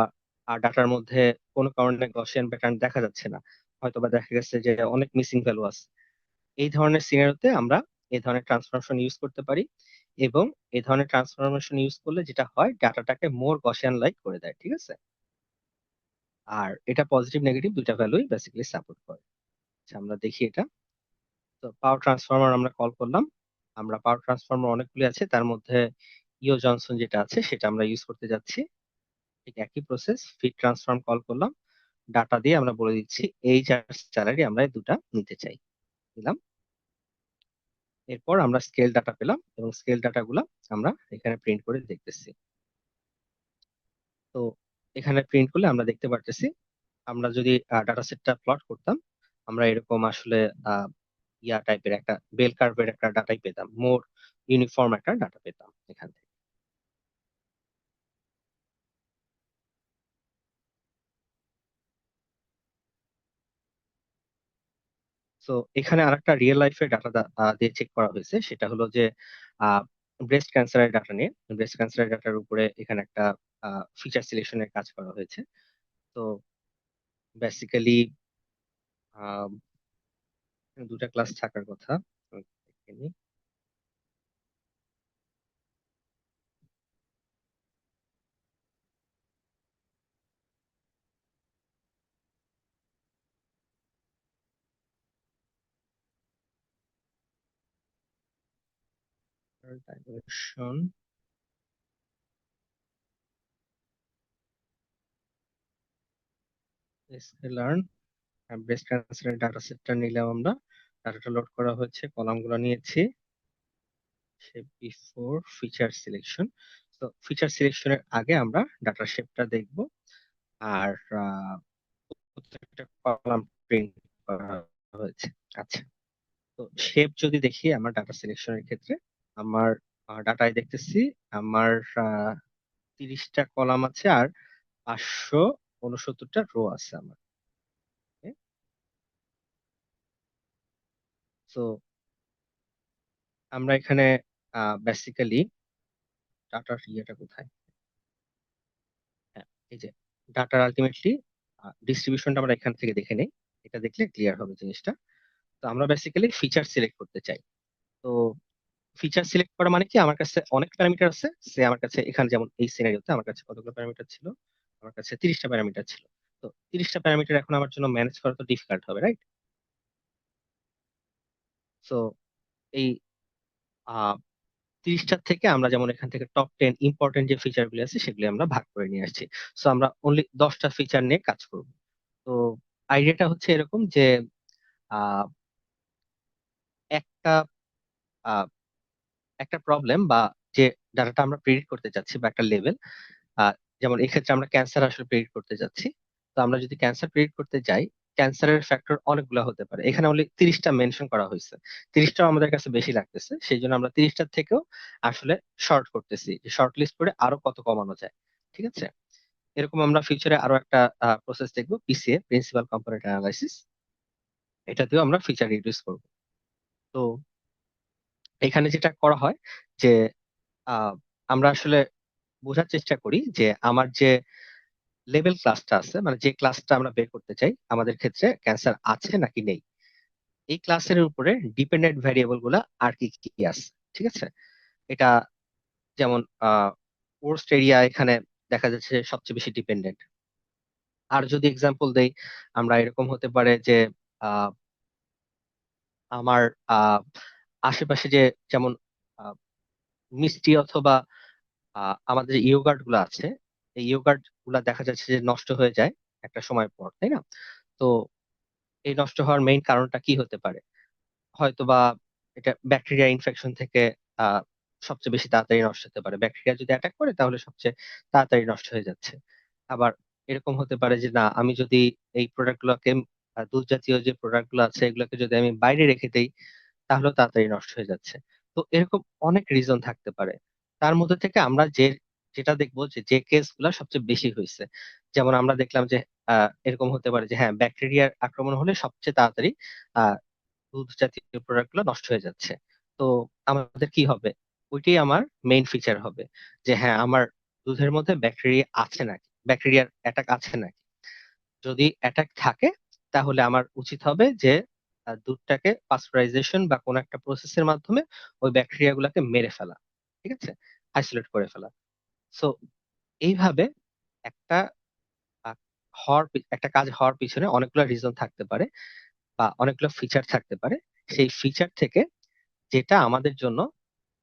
Speaker 1: ডাটার মধ্যে কোনো কারণে গসিয়ান প্যাটার্ন দেখা যাচ্ছে না, হয়তোবা দেখা গেছে যে অনেক মিসিং ভ্যালু আছে, এই ধরনের সিনারিওতে আমরা এই ধরনের ট্রান্সফরমেশন ইউজ করতে পারি। এবং এই ধরনের ট্রান্সফরমেশন ইউজ করলে যেটা হয়, ডাটাটাকে মোর গসিয়ান লাইক করে দেয়। ঠিক আছে, আর এটা পজিটিভ নেগেটিভ দুইটা ভ্যালুই বেসিক্যালি সাপোর্ট করে। আচ্ছা, আমরা দেখি এটা। তো পাওয়ার ট্রান্সফর্মার আমরা কল করলাম, আমরা পাওয়ার ট্রান্সফর্মার অনেকগুলি আছে, তার মধ্যে ইও জনসন যেটা আছে সেটা আমরা ইউজ করতে যাচ্ছি। ঠিক একই প্রসেস, ফিট ট্রান্সফর্ম কল করলাম, ডাটা দিয়ে আমরা বলে দিচ্ছি এই স্যালারি আমরা এই দুটা নিতে চাই, দিলাম। এরপর আমরা স্কেল ডাটা পেলাম এবং স্কেল ডাটা গুলা আমরা এখানে প্রিন্ট করে দেখতেছি। তো এখানে প্রিন্ট করলে আমরা দেখতে পারতেছি, আমরা যদি ডাটা সেটটা প্লট করতাম, আমরা এরকম আসলে আহ, ইয়া টাইপের একটা বেল কার্ভের একটা ডাটাই পেতাম, মোর ইউনিফর্ম একটা ডাটা পেতাম এখান থেকে। তো এখানে আরেকটা রিয়েল লাইফের ডাটা দিয়ে চেক করা হয়েছে, সেটা হলো যে ব্রেস্ট ক্যান্সারের ডাটা নিয়ে। ব্রেস্ট ক্যান্সারের ডাটার উপরে এখানে একটা ফিচার সিলেকশনের কাজ করা হয়েছে। তো বেসিক্যালি দুটা ক্লাস থাকার কথা। ডাইমেনশন, লার্ন, ব্রেস্ট ক্যান্সারের ডাটা সেটটা নিলাম আমরা, ডাটাটা লোড করা হয়েছে, কলামগুলো নিয়েছি, শেপ বিফোর ফিচার সিলেকশন। তো ফিচার সিলেকশনের আগে আমরা ডাটা শেপটা দেখব, আর প্রত্যেকটা কলাম প্রিন্ট করা হয়েছে। আচ্ছা, তো শেপ যদি দেখি আমার ডাটা সিলেকশনের ক্ষেত্রে, আমার ডাটায় দেখতেছি আমার 30টা কলাম আছে আর 569টা রো আছে আমার। তো আমরা এখানে বেসিক্যালি ডাটার ইয়েটা কোথায়, হ্যাঁ এই যে ডাটার আলটিমেটলি ডিস্ট্রিবিউশনটা আমরা এখান থেকে দেখে নেই, এটা দেখলে ক্লিয়ার হবে জিনিসটা। তো আমরা বেসিক্যালি ফিচার সিলেক্ট করতে চাই। তো ফিচার সিলেক্ট করা মানে কি, আমার কাছে অনেক প্যারামিটার আছে, সে আমার কাছে এখানে যেমন এই সিনারিওতে আমার কাছে কতগুলো প্যারামিটার ছিল, আমার কাছে 30টা প্যারামিটার ছিল। তো 30টা প্যারামিটার এখন আমার জন্য ম্যানেজ করা তো ডিফিকাল্ট হবে, রাইট? সো এই আহ 30টার থেকে আমরা যেমন এখান থেকে টপ 10 ইম্পর্টেন্ট যে ফিচার গুলো আছে সেগুলি আমরা ভাগ করে নিয়ে আসছি। সো আমরা অনলি 10টা ফিচার নিয়ে কাজ করব। তো আইডিয়াটা হচ্ছে এরকম যে আহ, একটা আহ, একটা প্রবলেম বা যে ডাটাটা আমরা প্রেডিক্ট করতে চাচ্ছি বা একটা লেভেল, যেমন এই ক্ষেত্রে আমরা ক্যান্সার আসলে প্রেডিক্ট করতে যাচ্ছি। তো আমরা যদি ক্যান্সার প্রেডিক্ট করতে যাই, ক্যান্সারের ফ্যাক্টর অনেকগুলো হতে পারে, এখানে অনলি 30টা মেনশন করা হয়েছে। 30টাও আমাদের কাছে বেশি লাগতেছে, সেই জন্য আমরা 30টার থেকেও আসলে শর্ট করতেছি, যে শর্ট লিস্ট করে আরো কত কমানো যায়। ঠিক আছে, এরকম আমরা ফিউচারে আরো একটা প্রসেস দেখবো, পিসিএ, প্রিন্সিপাল কম্পোনেন্ট অ্যানালাইসিস। এটাতেও আমরা ফিচার রিডিউস করব। তো এখানে যেটা করা হয় যে আহ, আমরা আসলে বোঝার চেষ্টা করি যে আমার যে লেভেল ক্লাসটা আছে, মানে যে ক্লাসটা আমরা বের করতে চাই আমাদের ক্ষেত্রে ক্যান্সার আছে নাকি নেই, এই ক্লাসের উপরে ডিপেন্ডেন্ট ভ্যারিয়েবল গুলা আর কি কি আছে। ঠিক আছে, এটা যেমন ওর্স্ট এরিয়া এখানে দেখা যাচ্ছে সবচেয়ে বেশি ডিপেন্ডেন্ট। আর যদি এক্সাম্পল দেই, আমরা এরকম হতে পারে যে আহ, আমার আহ, আশেপাশে যে যেমন আহ, মিষ্টি অথবা আমাদের যে ইয়োগার্ট গুলো আছে, এই ইয়োগার্ট গুলা দেখা যাচ্ছে যে নষ্ট হয়ে যায় একটা সময় পর, তাই না? তো এই নষ্ট হওয়ার মেইন কারণটা কি হতে পারে? হয়তোবা এটা ব্যাকটেরিয়া ইনফেকশন থেকে আহ সবচেয়ে বেশি তাড়াতাড়ি নষ্ট হতে পারে, ব্যাকটেরিয়া যদি অ্যাটাক করে তাহলে সবচেয়ে তাড়াতাড়ি নষ্ট হয়ে যাচ্ছে। আবার এরকম হতে পারে যে না, আমি যদি এই প্রোডাক্ট গুলোকে, দুধ জাতীয় যে প্রোডাক্ট গুলো আছে এগুলোকে যদি আমি বাইরে রেখে দেই তাহলেও তাড়াতাড়ি নষ্ট হয়ে যাচ্ছে। তো এরকম অনেক রিজন থাকতে পারে। তার মধ্যে থেকে আমরা যেটা দেখবো যে যে কেস গুলা সবচেয়ে বেশি হয়েছে, যেমন আমরা দেখলাম যে এরকম হতে পারে যে হ্যাঁ, ব্যাকটেরিয়ার আক্রমণ হলে সবচেয়ে তাড়াতাড়ি আহ দুধ জাতীয় প্রোডাক্ট গুলো নষ্ট হয়ে যাচ্ছে। তো আমাদের কি হবে, ওইটাই আমার মেইন ফিচার হবে, যে হ্যাঁ, আমার দুধের মধ্যে ব্যাকটেরিয়া আছে নাকি, ব্যাকটেরিয়ার অ্যাটাক আছে নাকি। যদি অ্যাটাক থাকে তাহলে আমার উচিত হবে যে দুধটাকে পাস্টুরাইজেশন বা কোনো একটা প্রসেসের মাধ্যমে ওই ব্যাকটেরিয়া গুলাকে মেরে ফেলা। ঠিক আছে, আইসোলেট করে ফেলা। সো এইভাবে একটা একটা কাজ হওয়ার পিছনে অনেকগুলো রিজন থাকতে পারে বা অনেকগুলো ফিচার থাকতে পারে। সেই ফিচার থেকে যেটা আমাদের জন্য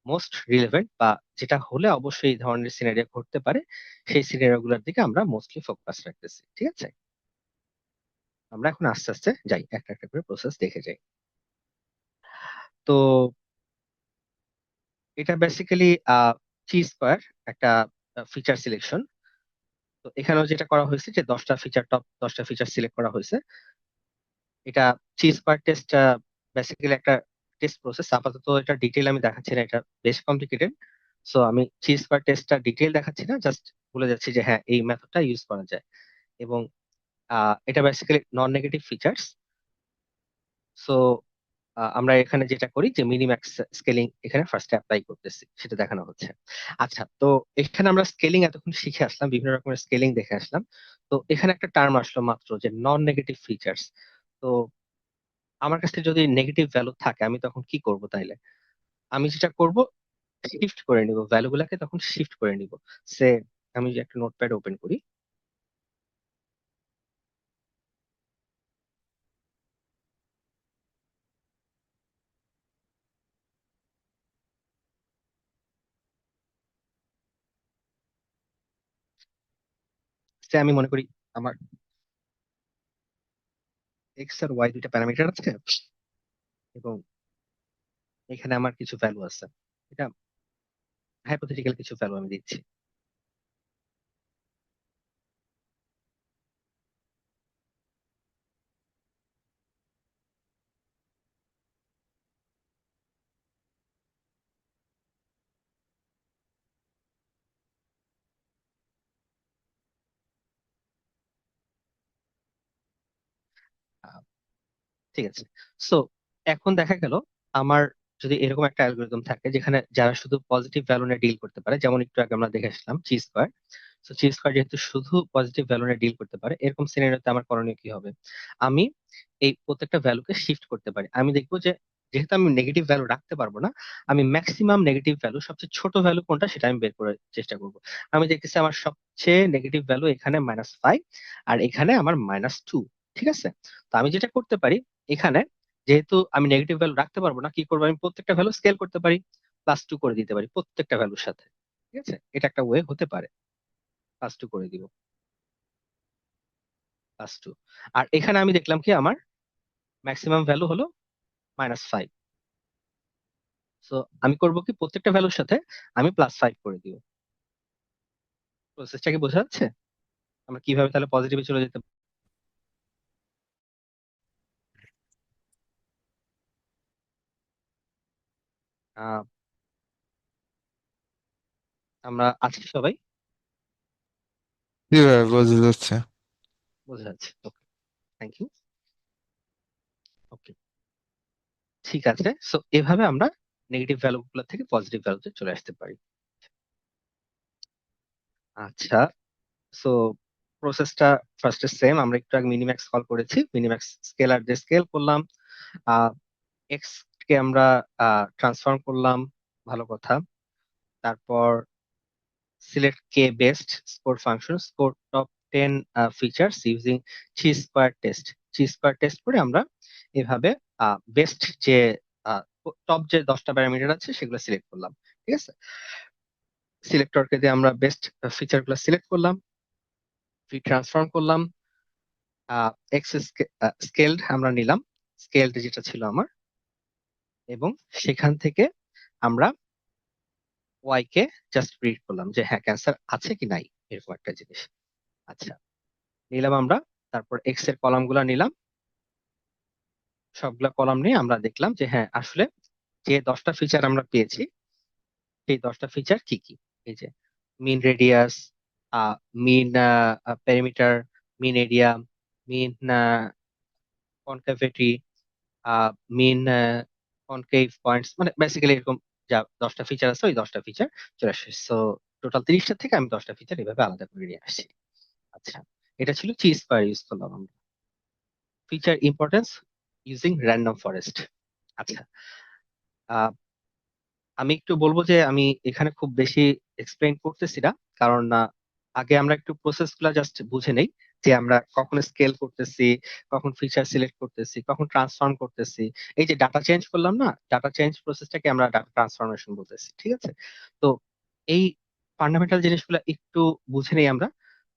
Speaker 1: মোস্ট রিলেভেন্ট বা যেটা হলে অবশ্যই এই ধরনের সিনারিও ঘটতে পারে, সেই সিনারিও গুলোর দিকে আমরা মোস্টলি ফোকাস রাখতেছি। ঠিক আছে, আমরা এখন আস্তে আস্তে যাই, একটা একটা করে প্রসেস দেখে যাই। তো এটা বেসিক্যালি চি স্কোয়ার একটা ফিচার সিলেকশন। তো এখানেও যেটা করা হয়েছে যে 10টা ফিচার সিলেক্ট করা হয়েছে। এটা চি স্কোয়ার টেস্ট বেসিক্যালি একটা টেস্ট প্রসেস। আপাতত এটা ডিটেল আমি দেখাচ্ছি না, এটা বেশ কমপ্লিকেটেড। সো আমি চি স্কোয়ার টেস্টটা ডিটেল দেখাচ্ছি না, জাস্ট বলে যাচ্ছি যে হ্যাঁ, এই মেথডটা ইউজ করা যায়। এবং এটা basically non negative features. So আমরা এখানে যেটা করি যে মিনিম্যাক্স স্কেলিং এখানে ফার্স্টে অ্যাপ্লাই করতেছি, সেটা দেখানো হচ্ছে। আচ্ছা, তো এখানে আমরা স্কেলিং এতক্ষণ শিখে আসলাম, বিভিন্ন রকমের স্কেলিং দেখে আসলাম। তো এখানে একটা টার্ম আসলো মাত্র, যে নন নেগেটিভ ফিচার্স। তো আমার কাছে যদি নেগেটিভ ভ্যালু থাকে আমি তখন কি করব তাইলে? আমি যেটা করব, শিফট করে নিব ভ্যালু গুলাকে, তখন শিফট করে নিব। সে আমি যে একটা নোটপ্যাড ওপেন করি, সে আমি মনে করি আমার এক্স আর ওয়াই দুইটা প্যারামিটার আছে, এবং এখানে আমার কিছু ভ্যালু আছে। এটা হাইপোথেটিক্যাল কিছু ভ্যালু আমি দিচ্ছি। আহ, ঠিক আছে। সো এখন দেখা গেল আমার যদি এরকম একটা অ্যালগোরিদম থাকে যেখানে যারা শুধু পজিটিভ ভ্যালু নিয়ে ডিল করতে পারে, যেমন একটু আগে আমরা দেখে আসলাম চি স্কোয়ার। সো চি স্কোয়ার যেহেতু শুধু পজিটিভ ভ্যালু নিয়ে ডিল করতে পারে, এরকম সিনারিওতে আমার করণীয় কি হবে? আমি এই প্রত্যেকটা ভ্যালুকে শিফট করতে পারি। আমি দেখবো যে যেহেতু আমি নেগেটিভ ভ্যালু রাখতে পারবো না, আমি ম্যাক্সিমাম নেগেটিভ ভ্যালু, সবচেয়ে ছোট ভ্যালু কোনটা সেটা আমি বের করার চেষ্টা করব। আমি দেখতেছি আমার সবচেয়ে নেগেটিভ ভ্যালু এখানে -5, আর এখানে আমার -2। ঠিক আছে, তো আমি যেটা করতে পারি এখানে, যেহেতু আমি নেগেটিভ ভ্যালু রাখতে পারবো না, কি করবো, আমি প্রত্যেকটা ভ্যালু স্কেল করতে পারি। +2 করে দিতে পারি প্রত্যেকটা ভ্যালুর সাথে। ঠিক আছে, এটা একটা ওয়ে হতে পারে। +2 করে দিব, +2। আর এখানে আমি দেখলাম কি আমার ম্যাক্সিমাম ভ্যালু হলো -5। সো আমি করব কি প্রত্যেকটা ভ্যালুর সাথে আমি +5 করে দিব। প্রসেসটা কি বোঝা যাচ্ছে? আমরা কিভাবে তাহলে পজিটিভে চলে যেতে আহ, আমরা আছি সবাই?
Speaker 4: জি ভাই, বোঝা যাচ্ছে।
Speaker 1: বোঝা যাচ্ছে, ওকে, থ্যাংক ইউ। ওকে, ঠিক আছে। সো এভাবে আমরা নেগেটিভ ভ্যালু গুলো থেকে পজিটিভ ভ্যালুতে চলে আসতে পারি। আচ্ছা, সো প্রসেসটা ফার্স্টে সেম, আমরা একটু আগে মিনিম্যাক্স কল করেছি, মিনিম্যাক্স স্কেলার দিয়ে স্কেল করলাম, এক্স কে আমরা ট্রান্সফর্ম করলাম, ভালো কথা। তারপর select K best score function, score top 10 features using chi square test. Chi square test করে আমরা এভাবে বেস্ট যে টপ যে 10টা প্যারামিটার আছে সেগুলো সিলেক্ট করলাম। ঠিক আছে, সিলেক্টরকে দিয়ে আমরা বেস্ট ফিচার গুলো সিলেক্ট করলাম, ট্রান্সফর্ম করলাম, এক্স স্কেলড আমরা নিলাম, স্কেলড যেটা ছিল আমার, এবং সেখান থেকে আমরা ওয়াই কে জাস্ট রিড করলাম যে হ্যাঁ ক্যান্সার আছে কি নাই, এরকম একটা জিনিস। আচ্ছা, নিলাম আমরা। তারপর এক্স এর কলাম গুলা নিলাম, সবগুলা কলাম নিয়ে আমরা দেখলাম যে হ্যাঁ আসলে যে 10টা ফিচার আমরা পেয়েছি সেই 10টা ফিচার কি কি। এই যে মিন রেডিয়াস, মিন পেরিমিটার, মিন এরিয়া, মিন কনকেভিটি, মিন কনকেভ পয়েন্টস, মানে বেসিক্যালি এরকম যা 10টা ফিচার আছে ওই 10টা ফিচার চলে আসে। সো টোটাল 30টা থেকে আমি 10টা ফিচার এভাবে আলাদা করে নিয়ে আসছি। আচ্ছা, এটা ছিল চি স্কোয়ার ইউজ করলাম আমরা। Feature importance using random forest. আচ্ছা, আহ, আমি একটু বলবো যে আমি এখানে খুব বেশি এক্সপ্লেইন করতেছি না, কারণ আগে আমরা একটু প্রসেস গুলা জাস্ট বুঝে নেই, যে আমরা কখন স্কেল করতেছি, কখন ফিচার সিলেক্ট করতেছি, কখন ট্রান্সফর্ম করতেছি। এই যে ডাটা চেঞ্জ করলাম না, ডাটা চেঞ্জ প্রসেসটাকে আমরা ডাটা ট্রান্সফরমেশন বলতেছি। ঠিক আছে, তো এই ফান্ডামেন্টাল জিনিসগুলো একটু বুঝে নেই আমরা,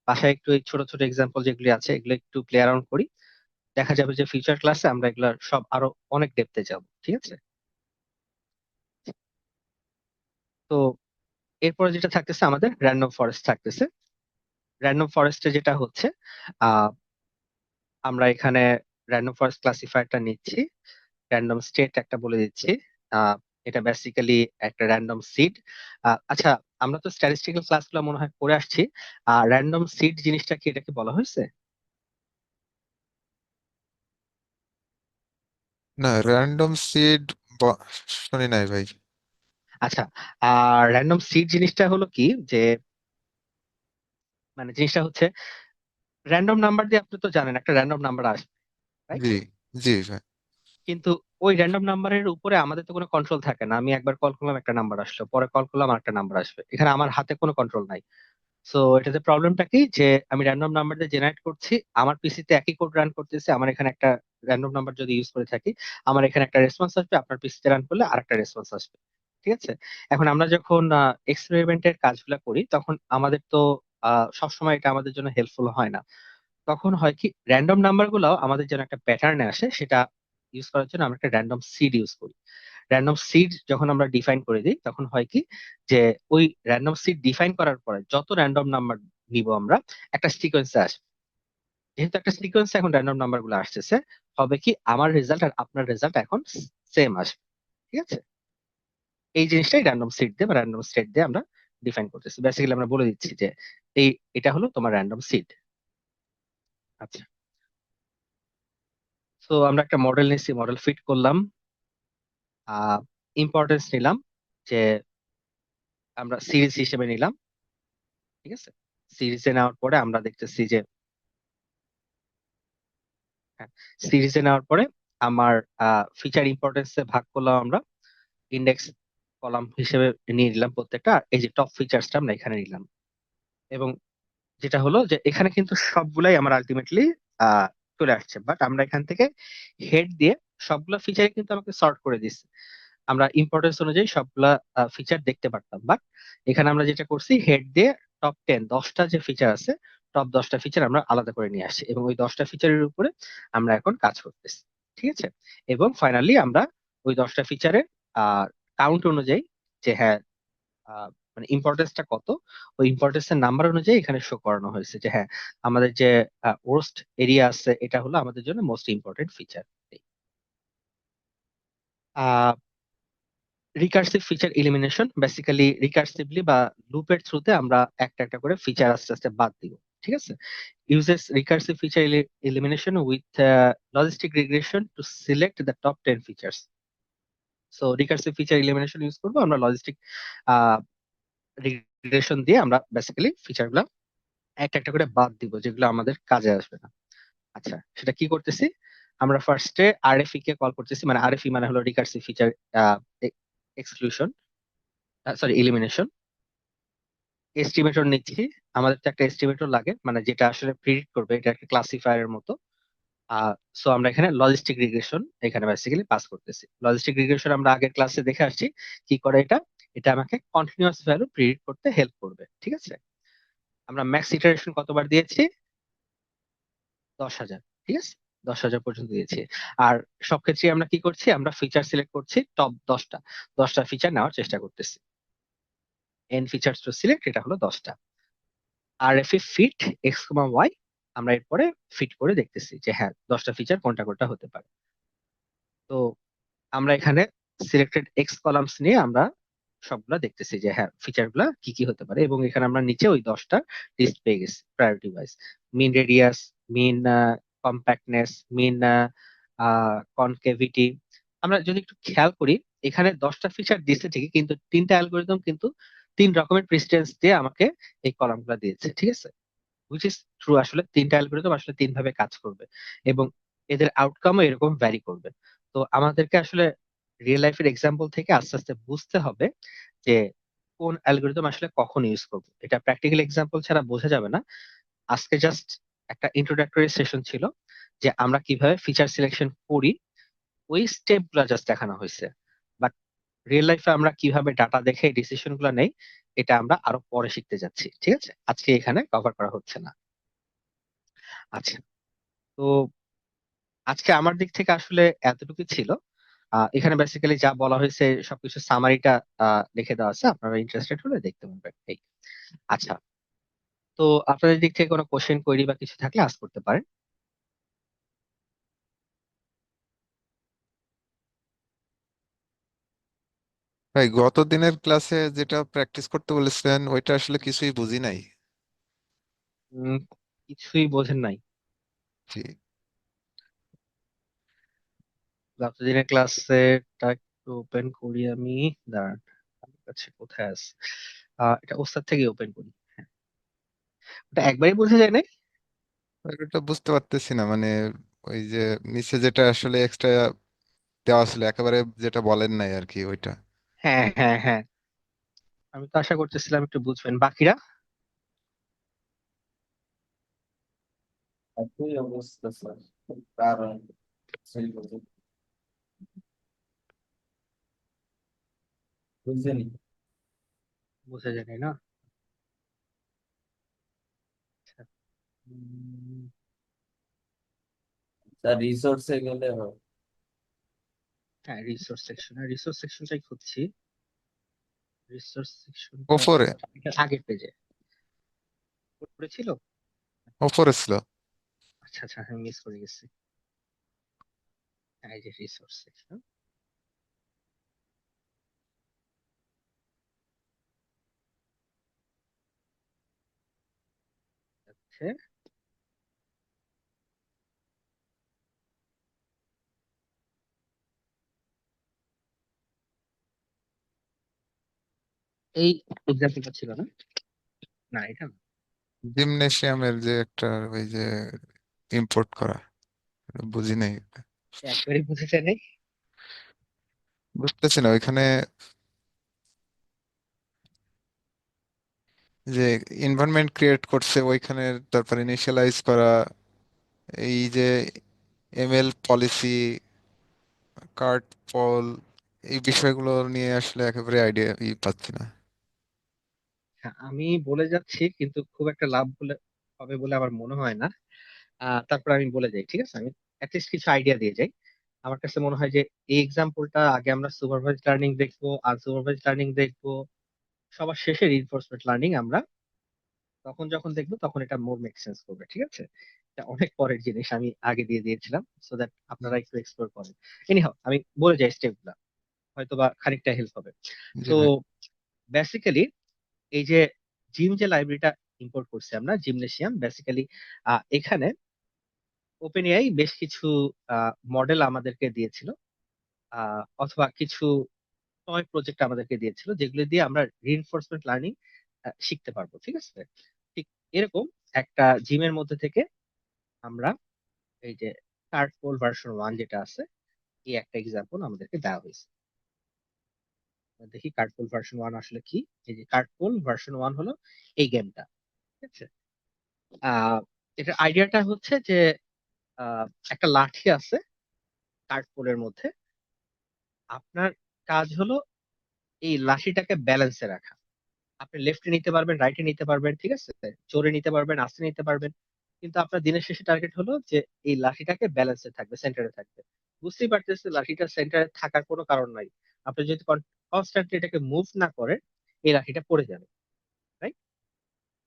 Speaker 1: বাসায় একটু এই ছোট ছোট এক্সাম্পল যেগুলি আছে এগুলো একটু প্লে অ্যারাউন্ড করি, দেখা যাবে যে ফিউচার ক্লাসে আমরা এগুলা সব আরো অনেক ডেপথে যাব। ঠিক আছে, তো এরপরে যেটা থাকতেছে আমাদের র্যান্ডম ফরেস্ট থাকতেছে। র্যান্ডম ফরেস্টে যেটা হচ্ছে, আহ আমরা এখানে র্যান্ডম ফরেস্ট ক্লাসিফায়ারটা নিচ্ছি, র্যান্ডম স্টেট একটা বলে দিচ্ছি। আহ এটা বেসিক্যালি একটা র্যান্ডম সিড। আচ্ছা, আমরা তো স্ট্যাটিস্টিক্যাল ক্লাসগুলো মনে হয় করে আসছি, র্যান্ডম সিড জিনিসটা কি, এটাকে বলা হয়েছে?
Speaker 4: না, র্যান্ডম সিড শুনি নাই ভাই।
Speaker 1: আচ্ছা, র্যান্ডম সিড জিনিসটা হলো কি, যে মানে জিনিসটা হচ্ছে র্যান্ডম নাম্বার দিয়ে, আপনি তো জানেন একটা র্যান্ডম নাম্বার আসবে, রাইট?
Speaker 4: জি, জি ভাই।
Speaker 1: কিন্তু ওই র্যান্ডম নাম্বারের উপরে আমাদের তো কোনো কন্ট্রোল থাকে না। আমি একবার কল করলাম একটা নাম্বার আসলো, পরে কল করলাম আরেকটা নাম্বার আসবে, এখানে আমার হাতে কোনো কন্ট্রোল নাই। সো এটাতে প্রবলেমটা কি, যে আমি র্যান্ডম নাম্বার দিয়ে জেনারেট করছি, আমার পিসিতে একই কোড রান করতেছে, আমার এখানে একটা র্যান্ডম নাম্বার যদি ইউজ করে থাকি, আমার এখানে একটা রেসপন্স আসবে, আপনার পিসিতে রান করলে আরেকটা রেসপন্স আসবে। ঠিক আছে, এখন আমরা যখন এক্সপেরিমেন্টের কাজগুলো করি তখন আমাদের তো সবসময় এটা আমাদের জন্য হেল্পফুল হয় না। তখন হয় কি, র্যান্ডম নাম্বার গুলাও আমাদের যেন একটা প্যাটার্নে আসে সেটা ইউজ করার জন্য আমরা একটা র্যান্ডম সিড ইউজ করি। র্যান্ডম সিড যখন আমরা ডিফাইন করে দিই তখন হয় কি, যে ওই র্যান্ডম সিড ডিফাইন করার পরে যত র্যান্ডম নাম্বার নিব আমরা একটা সিকোয়েন্সে আসবে। যেহেতু একটা সিকোয়েন্সে এখন র্যান্ডম নাম্বার গুলো আসতেছে, হবে কি আমার রেজাল্ট আর আপনার রেজাল্ট এখন সেম আসবে। ঠিক আছে, এই জিনিসটাই র্যান্ডম সিড দিয়ে বা র্যান্ডম স্টেট দিয়ে আমরা ডিফাইন করতেছি। বেসিক্যালি আমরা বলে দিচ্ছি যে এই এটা হলো তোমার র্যান্ডম সিড। আচ্ছা, তো আমরা একটা মডেল নিচ্ছি, মডেল ফিট করলাম, ইম্পর্টেন্স নিলাম, যে আমরা সিরিজ হিসেবে নিলাম। ঠিক আছে, সিরিজে নেওয়ার পরে আমরা দেখতেছি যে সিরিজে নেওয়ার পরে আমার ফিচার ইম্পর্টেন্সে ভাগ করলাম আমরা, ইন্ডেক্স কলাম হিসেবে নিয়ে নিলাম প্রত্যেকটা, আর এই যে টপ ফিচার্সটা আমরা এখানে নিলাম। এবং যেটা হলো যে এখানে কিন্তু সবগুলাই আমার আলটিমেটলি আহ চলে আসছে, বাট আমরা এখান থেকে হেড দিয়ে সবগুলো ফিচারে কিন্তু আমাকে সর্ট করে দিচ্ছে। আমরা ইম্পর্টেন্স অনুযায়ী সবগুলা ফিচার দেখতে পারতাম, বাট এখানে আমরা যেটা করছি হেড দিয়ে টপ 10 10টা যে ফিচার আছে, টপ 10টা ফিচার আমরা আলাদা করে নিয়ে আসছি এবং ওই 10টা ফিচারের উপরে আমরা এখন কাজ করতেছি। ঠিক আছে, এবং ফাইনালি আমরা ওই 10টা ফিচারের কাউন্ট অনুযায়ী, যে হ্যাঁ মানে ইম্পর্টেন্সটা কত, ওই ইম্পর্টেন্সের নাম্বার অনুযায়ী এখানে শো করানো হয়েছে যে হ্যাঁ আমাদের যে ওর্স্ট এরিয়া আছে এটা হলো আমাদের জন্য most important feature. Recursive feature elimination, basically recursively বা লুপের থ্রুতে আমরা একটা একটা করে ফিচার আস্তে আস্তে বাদ দিব। ঠিক আছে, uses recursive feature elimination with logistic regression to select the top 10 features. So recursive feature elimination use করবো আমরা, লজিস্টিক রিগ্রেশন দিয়ে আমরা বেসিক্যালি ফিচার গুলা একটা একটা করে বাদ দিব যেগুলো আমাদের কাজে আসবে না। আচ্ছা, সেটা কি করতেছি, আমরা ফার্স্টে আরএফই কে কল করতেছি, মানে আরএফই মানে হলো recursive feature exclusion, sorry elimination. Estimator নিচ্ছি, আমাদের তো একটা এস্টিমেটর লাগে, মানে যেটা আসলে প্রিডিক্ট করবে, এটা একটা ক্লাসিফায়ারের মতো। সো আমরা এখানে লজিস্টিক রিগ্রেশন এখানে বেসিক্যালি পাস করতেছি। লজিস্টিক রিগ্রেশন আমরা আগের ক্লাসে দেখে আসছি কি করে এটা, এটা আমাকে কন্টিনিউয়াস ভ্যালু প্রিডিক্ট করতে হেল্প করবে। ঠিক আছে, আমরা ম্যাক্স ইটারেশন কতবার দিয়েছি, 10,000। ঠিক আছে, 10,000 পর্যন্ত দিয়েছি। আর সব ক্ষেত্রে আমরা কি করছি, আমরা ফিচার সিলেক্ট করছি টপ 10টা, 10টা ফিচার নেওয়ার চেষ্টা করতেছি। এন ফিচার্স টু সিলেক্ট, এটা হলো 10টা। আর এফ এ ফিট এক্স কমা ওয়াই, আমরা এরপরে ফিট করে দেখতেছি যে হ্যাঁ 10টা ফিচার কোনটা কোনটা হতে পারে। তো আমরা এখানে সিলেক্টেড এক্স কলামস নিয়ে আমরা সবগুলা দেখতেছি যে হ্যাঁ ফিচার গুলা কি কি হতে পারে, এবং এখানে আমরা নিচে ওই 10টা লিস্ট পেয়ে গেছি প্রায়োরিটি ওয়াইজ। মিন রেডিয়াস, মিন কম্প্যাক্টনেস, মিন কনকেভিটি। আমরা যদি একটু খেয়াল করি, এখানে 10টা ফিচার দিচ্ছে ঠিকই, কিন্তু 3টা অ্যালগোরিদম কিন্তু 3 রকমের প্রেসিডেন্স দিয়ে আমাকে এই কলামগুলো দিয়েছে। ঠিক আছে, হুইচ ইজ ট্রু, আসলে 3টা অ্যালগোরিদম আসলে 3 ভাবে কাজ করবে এবং এদের আউটকামও এরকম ভ্যারি করবে। তো আমাদেরকে আসলে রিয়েল লাইফের এক্সাম্পল থেকে আস্তে আস্তে বুঝতে হবে যে কোন অ্যালগোরিদম আসলে কখন ইউজ করব। এটা প্র্যাকটিক্যাল এক্সাম্পল ছাড়া বোঝা যাবে না। আজকে জাস্ট একটা ইন্ট্রোডাক্টরি সেশন ছিল যে আমরা কিভাবে ফিচার সিলেকশন করি, ওই স্টেপ গুলা জাস্ট দেখানো হয়েছে। বাট রিয়েল লাইফে আমরা কিভাবে ডাটা দেখে ডিসিশন গুলা নেই, এটা আমরা আরো পরে শিখতে যাচ্ছি। ঠিক আছে, আজকে এখানে কভার করা হচ্ছে না। আচ্ছা, তো আজকে আমার দিক থেকে আসলে এতটুকু ছিল। এখানে বেসিক্যালি যা বলা হয়েছে সবকিছু সামারিটা লিখে দেওয়া আছে, আপনারা ইন্টারেস্টেড হলে দেখতে পারবেন এই। আচ্ছা, তো আপনাদের দিক থেকে কোনো কোশ্চেন কোয়েরি বা কিছু থাকলে আস্ক করতে পারেন।
Speaker 4: ভাই গত দিনের ক্লাসে যেটা প্র্যাকটিস করতে বলেছিলেন ওইটা আসলে কিছুই বুঝি নাই।
Speaker 1: উম, কিছুই বোঝেন নাই?
Speaker 4: জি।
Speaker 1: গতদিনের ক্লাসেটা একটু ওপেন করি আমি, দাঁড়ান, আমার কাছে কোথায় আছে, এটা ওস্তাদ থেকে ওপেন করি। হ্যাঁ, ওটা একবারই বোঝা যায় না।
Speaker 4: ওইটা বুঝতে পারতেছি না, মানে ওই যে নিচে যেটা আসলে এক্সট্রা দেওয়া ছিল একেবারে যেটা বলেন নাই আর কি ওইটা।
Speaker 1: হ্যাঁ হ্যাঁ হ্যাঁ, আমি তো আশা করতেছিলাম একটু বুঝবেন। বাকিরা?
Speaker 2: একই অবস্থা স্যার, কারণ সেই বুঝছেনি।
Speaker 1: বোঝা যায় নাই না? আচ্ছা, উম,
Speaker 2: স্যার রিসোর্সে গেলে হয়।
Speaker 1: হ্যাঁ রিসোর্স সেকশনটাই খুঁজছি। রিসোর্স সেকশনটা
Speaker 4: ওপরে,
Speaker 1: আগের পেজে ছিল।
Speaker 4: ওপরে ছিল।
Speaker 1: আচ্ছা আচ্ছা, আমি মিস করে গেছি। হ্যাঁ, এই যে রিসোর্স সেকশন আছে। এই এক্সাম্পলটা ছিল না? না, এটা না।
Speaker 4: জিমনেশিয়ামের যে একটা ওই যে ইম্পোর্ট করা, বুঝি নাই।
Speaker 1: একবারই বুঝেছে নেই।
Speaker 4: বুঝতেছি না ওইখানে যে এনভায়রনমেন্ট ক্রিয়েট করছে ওইখানে, তারপর ইনিশিয়ালাইজ করা, এই যে এমএল পলিসি, কার্ট পল, এই বিষয়গুলো নিয়ে আসলে একেবারে আইডিয়া পাচ্ছি না।
Speaker 1: হ্যাঁ, আমি বলে যাচ্ছি কিন্তু খুব একটা লাভ বলে হবে বলে আমার মনে হয় না। তারপর আমি বলে যাই, ঠিক আছে? আমি অ্যাটলিস্ট কিছু আইডিয়া দিয়ে যাই। আমার কাছে মনে হয় যে এই এক্সাম্পলটা আগে আমরা সুপারভাইজ লার্নিং দেখবো, আনসুপারভাইজ লার্নিং দেখবো, সবার শেষে রিইনফোর্সমেন্ট লার্নিং আমরা তখন যখন দেখবো তখন এটা মোর মেক সেন্স করবে, ঠিক আছে? এটা অনেক পরের জিনিস, আমি আগে দিয়ে দিয়েছিলাম সো দ্যাট আপনারা একটু এক্সপ্লোর করেন। এনিহাও আমি বলে যাই স্টেপগুলা, হয়তো বা খানিকটা হেল্প হবে।
Speaker 4: জি
Speaker 1: তো
Speaker 4: ভাই।
Speaker 1: বেসিক্যালি এই যে জিম যে লাইব্রেরিটা ইম্পোর্ট করছি আমরা, জিমনেশিয়াম, বেসিক্যালি এখানে ওপেন এআই বেশ কিছু মডেল আমাদেরকে দিয়েছিল, অথবা কিছু টয় প্রজেক্ট আমাদেরকে দিয়েছিল যেগুলো দিয়ে আমরা রিইনফোর্সমেন্ট লার্নিং শিখতে পারবো, ঠিক আছে? ঠিক এরকম একটা জিমের মধ্যে থেকে আমরা এই যে কার্টপোল ভার্সন 1 যেটা আছে, এই একটা এক্সাম্পল আমাদেরকে দেওয়া হয়েছে। দেখি কার্টপোল ভার্সন 1 আসলে কি। এই যে কার্টপোল ভার্সন 1 হলো এই গেমটা, ঠিক আছে? আহ এটার আইডিয়াটা হচ্ছে যে আহ, একটা লাঠি আছে কার্টপোলের মধ্যে। আপনার কাজ হলো এই লাঠিটাকে ব্যালেন্সে রাখা। আপনি লেফটে নিতে পারবেন, রাইটে নিতে পারবেন, ঠিক আছে? জোরে নিতে পারবেন, আস্তে নিতে পারবেন, কিন্তু আপনার দিনের শেষে টার্গেট হলো যে এই লাঠিটাকে ব্যালেন্সে থাকবে, সেন্টারে থাকবে। বুঝতেই পারতেছে লাঠিটা সেন্টারে থাকার কোনো কারণ নাই। আপনি যদি কনস্ট্যান্টলি এটাকে মুভ না করেন, এই লাঠিটা পড়ে যাবে, রাইট?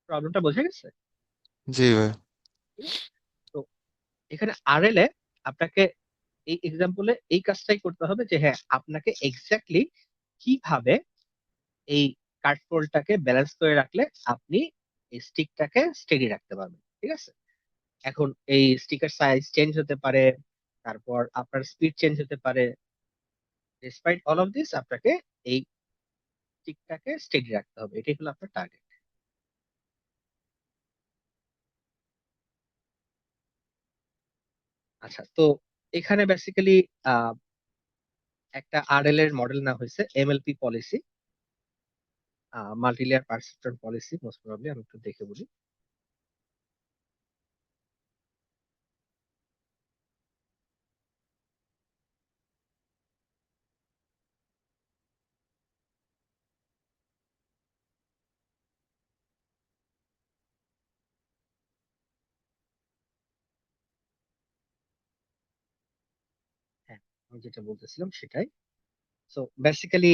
Speaker 1: প্রবলেমটা বোঝা গেছে?
Speaker 4: জি ভাই।
Speaker 1: ঠিক আছে? তো এখানে আরএল এ আপনাকে এই এক্সাম্পলে এই কাজটাই করতে হবে যে হ্যাঁ, আপনাকে এক্স্যাক্টলি কিভাবে এই কাঠপোলটাকে ব্যালেন্স করে রাখলে আপনি এই স্টিকটাকে স্টেডি রাখতে পারবেন, ঠিক আছে? এখন এই স্টিকের সাইজ চেঞ্জ হতে পারে, তারপর আপনার স্পিড চেঞ্জ হতে পারে। ডিসপাইট অল অফ দিস আপনাকে এই স্টিকটাকে স্টেডি রাখতে হবে, এটাই হলো আপনার টার্গেট। আচ্ছা, তো এখানে বেসিক্যালি একটা আরএল এর মডেল না হয়েছে MLP policy, multilayer perceptron policy most probably. আমি একটু দেখে বলি। হ্যাঁ, আমি যেটা বলতেছিলাম সেটাই। সো বেসিক্যালি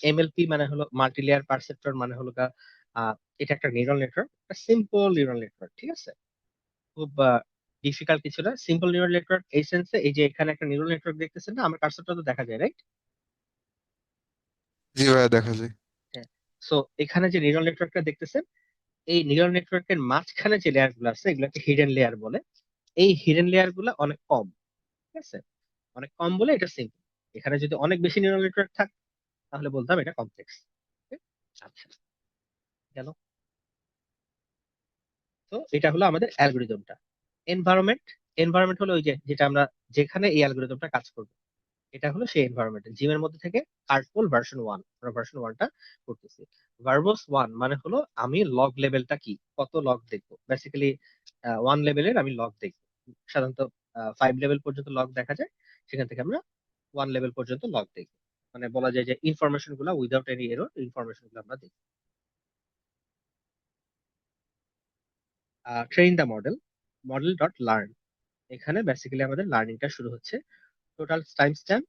Speaker 1: এমএলপি মানে হলো মাল্টিলেয়ার পারসেপ্ট্রন, মানে হলো আহ, এটা একটা নিউরাল নেটওয়ার্ক, একটা সিম্পল নিউরাল নেটওয়ার্ক, ঠিক আছে? খুব ডিফিকাল্ট কিছু না, সিম্পল নিউরাল নেটওয়ার্ক এই সেন্সে এই যে এখানে একটা নিউরাল নেটওয়ার্ক দেখতেছেন না, আমার কার্সরটা তো দেখা যায়, রাইট?
Speaker 4: জি ভাই, দেখা যায়।
Speaker 1: হ্যাঁ। সো এখানে যে নিউরাল নেটওয়ার্কটা দেখতেছেন, এই নিউরাল নেটওয়ার্কের মাঝখানে যে লেয়ার গুলো আছে এগুলোকে হিডেন লেয়ার বলে। এই হিডেন লেয়ার গুলো অনেক কম, ঠিক আছে? অনেক কম বলে এটা সিম্পল। এখানে যদি অনেক বেশি নিউরাল নেটওয়ার্ক থাক তাহলে বলতাম এটা কমপ্লেক্স। আচ্ছা, গেল। তো এটা হলো আমাদের অ্যালগোরিদমটা। এনভায়রনমেন্ট, এনভায়রনমেন্ট হলো ওই যে যেটা আমরা, যেখানে এই অ্যালগোরিদমটা কাজ করবে, এটা হলো সেই এনভায়রনমেন্ট জিমের মধ্যে থেকে। কার্টপোল ভার্সন 1, আমরা ভার্সন 1টা করতেছি। ভার্বস 1 মানে হলো আমি লগ লেভেলটা কি, কত লগ দেখবো বেসিক্যালি। 1 লেভেলের আমি লগ দেখবো। সাধারণত 5 লেভেল পর্যন্ত লগ দেখা যায়, সেখান থেকে আমরা 1 লেভেল পর্যন্ত লগ দেখবো। মানে বলা যায় যে ইনফরমেশন গুলা উইদাউট এনি এরর, ইনফরমেশন গুলো আমরা দেখবো। Train the model, model dot learn, এখানে বেসিক্যালি আমাদের লার্নিংটা শুরু হচ্ছে। টোটাল টাইম স্ট্যাম্প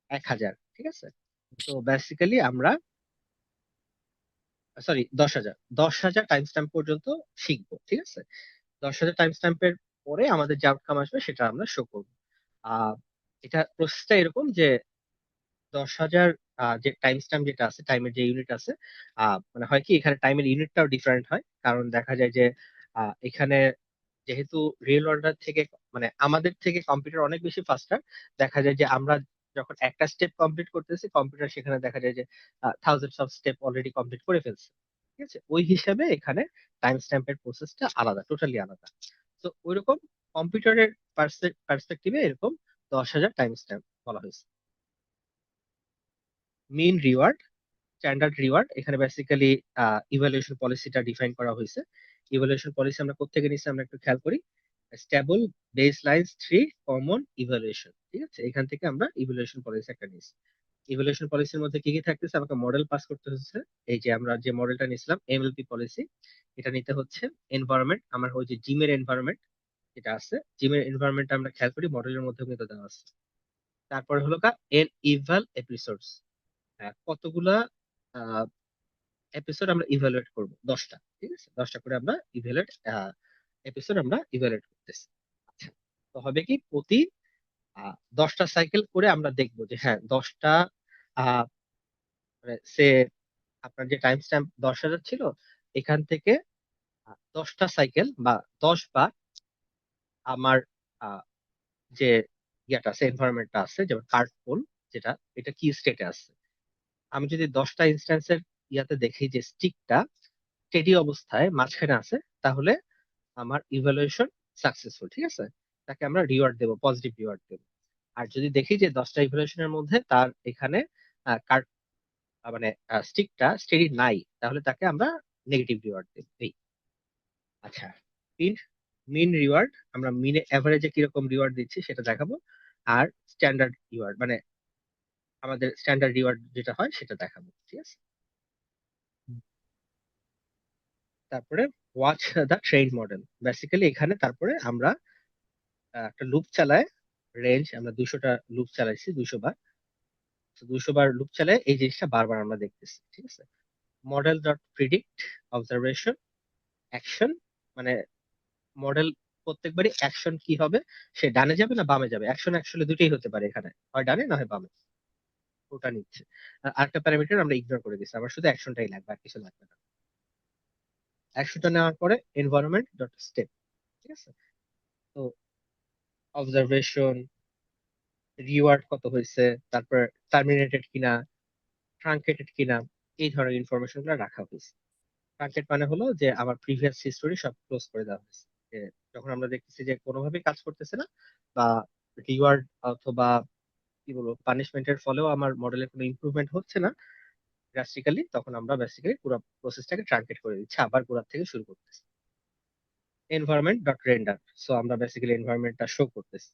Speaker 1: 1000, ঠিক আছে? তো বেসিক্যালি আমরা, সরি, 10,000, 10,000 টাইম স্ট্যাম্প পর্যন্ত শিখবো, ঠিক আছে? 10,000 টাইম স্ট্যাম্পের পরে আমাদের যে আউটকাম আসবে সেটা আমরা শো করবো। আহ এটা প্রসেসটা এরকম যে 10,000 যে টাইম স্ট্যাম্প যেটা আছে, টাইমের যে ইউনিট আছে, মানে হয় কি এখানে টাইমের ইউনিটটাও ডিফারেন্ট হয়, কারণ দেখা যায় যে এখানে যেহেতু রিয়েল ওয়ার্ল্ড থেকে, মানে আমাদের থেকে কম্পিউটার অনেক বেশি ফাস্টার। দেখা যায় যে আমরা যখন একটা স্টেপ কমপ্লিট করতেছি, কম্পিউটার সেখানে দেখা যায় যে thousands of step already complete করে ফেলছে, ঠিক আছে? ওই হিসাবে এখানে টাইম স্ট্যাম্পের প্রসেসটা আলাদা, টোটালি আলাদা। তো ওইরকম কম্পিউটারের পার্সপেক্টিভে এরকম 10,000 টাইম স্ট্যাম্প বলা হয়েছে। মিন রিওয়ার্ড, স্ট্যান্ডার্ড রিওয়ার্ড, এখানে বেসিক্যালি ইভালুয়েশন পলিসিটা ডিফাইন করা হয়েছে। ইভালুয়েশন পলিসি আমরা কোত্থেকে নিচ্ছি আমরা একটু খেয়াল করি। Stable base lines 3 common evaluation, ঠিক আছে? এখান থেকে আমরা ইভালুয়েশন পলিসি একটা নিয়েছি। ইভালুয়েশন পলিসির মধ্যে কি কি থাকতেছে? আমাকে মডেল পাস করতে হচ্ছে। এই যে আমরা যে মডেলটা নিয়েছিলাম এমএলপি পলিসি, এটা নিতে হচ্ছে। এনভায়রনমেন্ট, আমার ওই যে জিমের এনভায়রনমেন্ট যেটা আছে, জিমের এনভায়রনমেন্ট আমরা খেয়াল করি মডেলের মধ্যে কিন্তু দেওয়া আছে। তারপরে হলো এন ইভাল এপিসোডস, কতগুলা এপিসোড আমরা ইভালুয়েট করব? 10টা, ঠিক আছে? 10টা করে আমরা ইভালুয়েট এপিসোড আমরা ইভালুয়েট করতেছি। আচ্ছা, তো হবে কি প্রতি 10টা সাইকেল করে আমরা দেখবো যে হ্যাঁ 10টা মানে সে আপনার যে টাইম স্ট্যাম্প 10,000 ছিল, এখান থেকে 10টা সাইকেল বা 10 বার আমার আহ, যে ইয়াটা আছে, এনভায়রনমেন্টটা আছে, যেমন কার্ড পোল, যেটা এটা কি স্টেটে আছে। আমি যদি 10টা ইনস্ট্যান্সের ইয়াতে দেখি যে স্টিকটা স্টেডি অবস্থায় মাঝখানে আছে, তাহলে আমার ইভালুয়েশন সাকসেসফুল, ঠিক আছে? তাকে আমরা রিওয়ার্ড দেবো, পজিটিভ রিওয়ার্ড দেবো। আর যদি দেখি যে 10টা ইভালুয়েশনের মধ্যে তার এখানে কার্ড মানে স্টিকটা স্টেডি নাই, তাহলে তাকে আমরা নেগেটিভ রিওয়ার্ড দেবো। এই আচ্ছা, মিন মিন রিওয়ার্ড, আমরা মিনে এভারেজে কিরকম রিওয়ার্ড দিচ্ছি সেটা দেখাবো। আর স্ট্যান্ডার্ড রিওয়ার্ড মানে আমাদের স্ট্যান্ডার্ড রিওয়ার্ড যেটা হয় সেটা দেখাবো, ঠিক আছে? তারপরে watch the train model, basically এখানে তারপরে আমরা একটা লুপ চালায়, রেঞ্জ আমরা 200টা লুপ চালাইছি, 200 বার। তো 200 বার লুপ চালায় এই জিনিসটা বারবার আমরা দেখতেছি, ঠিক আছে? Model dot predict observation action, মানে মডেল প্রত্যেকবারই অ্যাকশন কি হবে, সে ডানে যাবে না বামে যাবে। অ্যাকশন অ্যাকচুয়ালি দুটোই হতে পারে, এখানে হয় ডানে না হয় বামে, ওটা নিচ্ছে। আর আরেকটা প্যারামিটার আমরা ইগনোর করে দিচ্ছি, আমার শুধু অ্যাকশনটাই লাগবে, আর কিছু লাগবে না। অ্যাকশনটা নেওয়ার পরে এনভায়রনমেন্ট ডট স্টেপ, ঠিক আছে? তো অবজারভেশন, রিওয়ার্ড কত হয়েছে, তারপর টার্মিনেটেড কিনা, ট্রাঙ্কেটেড কিনা, এই ধরনের ইনফরমেশন গুলো রাখা হয়েছে। ট্রাঙ্কেট মানে হলো যে আমার প্রিভিয়াস হিস্টোরি সব ক্লোজ করে দেওয়া হয়েছে। যে যখন আমরা দেখতেছি যে কোনোভাবেই কাজ করতেছে না, বা রিওয়ার্ড অথবা কি বলবো পানিশমেন্টের ফলেও আমার মডেলের কোনো ইমপ্রুভমেন্ট হচ্ছে না ড্রাস্টিক্যালি, তখন আমরা বেসিক্যালি পুরো প্রসেসটাকে ট্রাঙ্কেট করে দিচ্ছি, আবার গোড়া থেকে শুরু করতেছি। এনভায়রনমেন্ট ডট রেন্ডার, সো আমরা বেসিক্যালি এনভায়রনমেন্টটা শো করতেছি।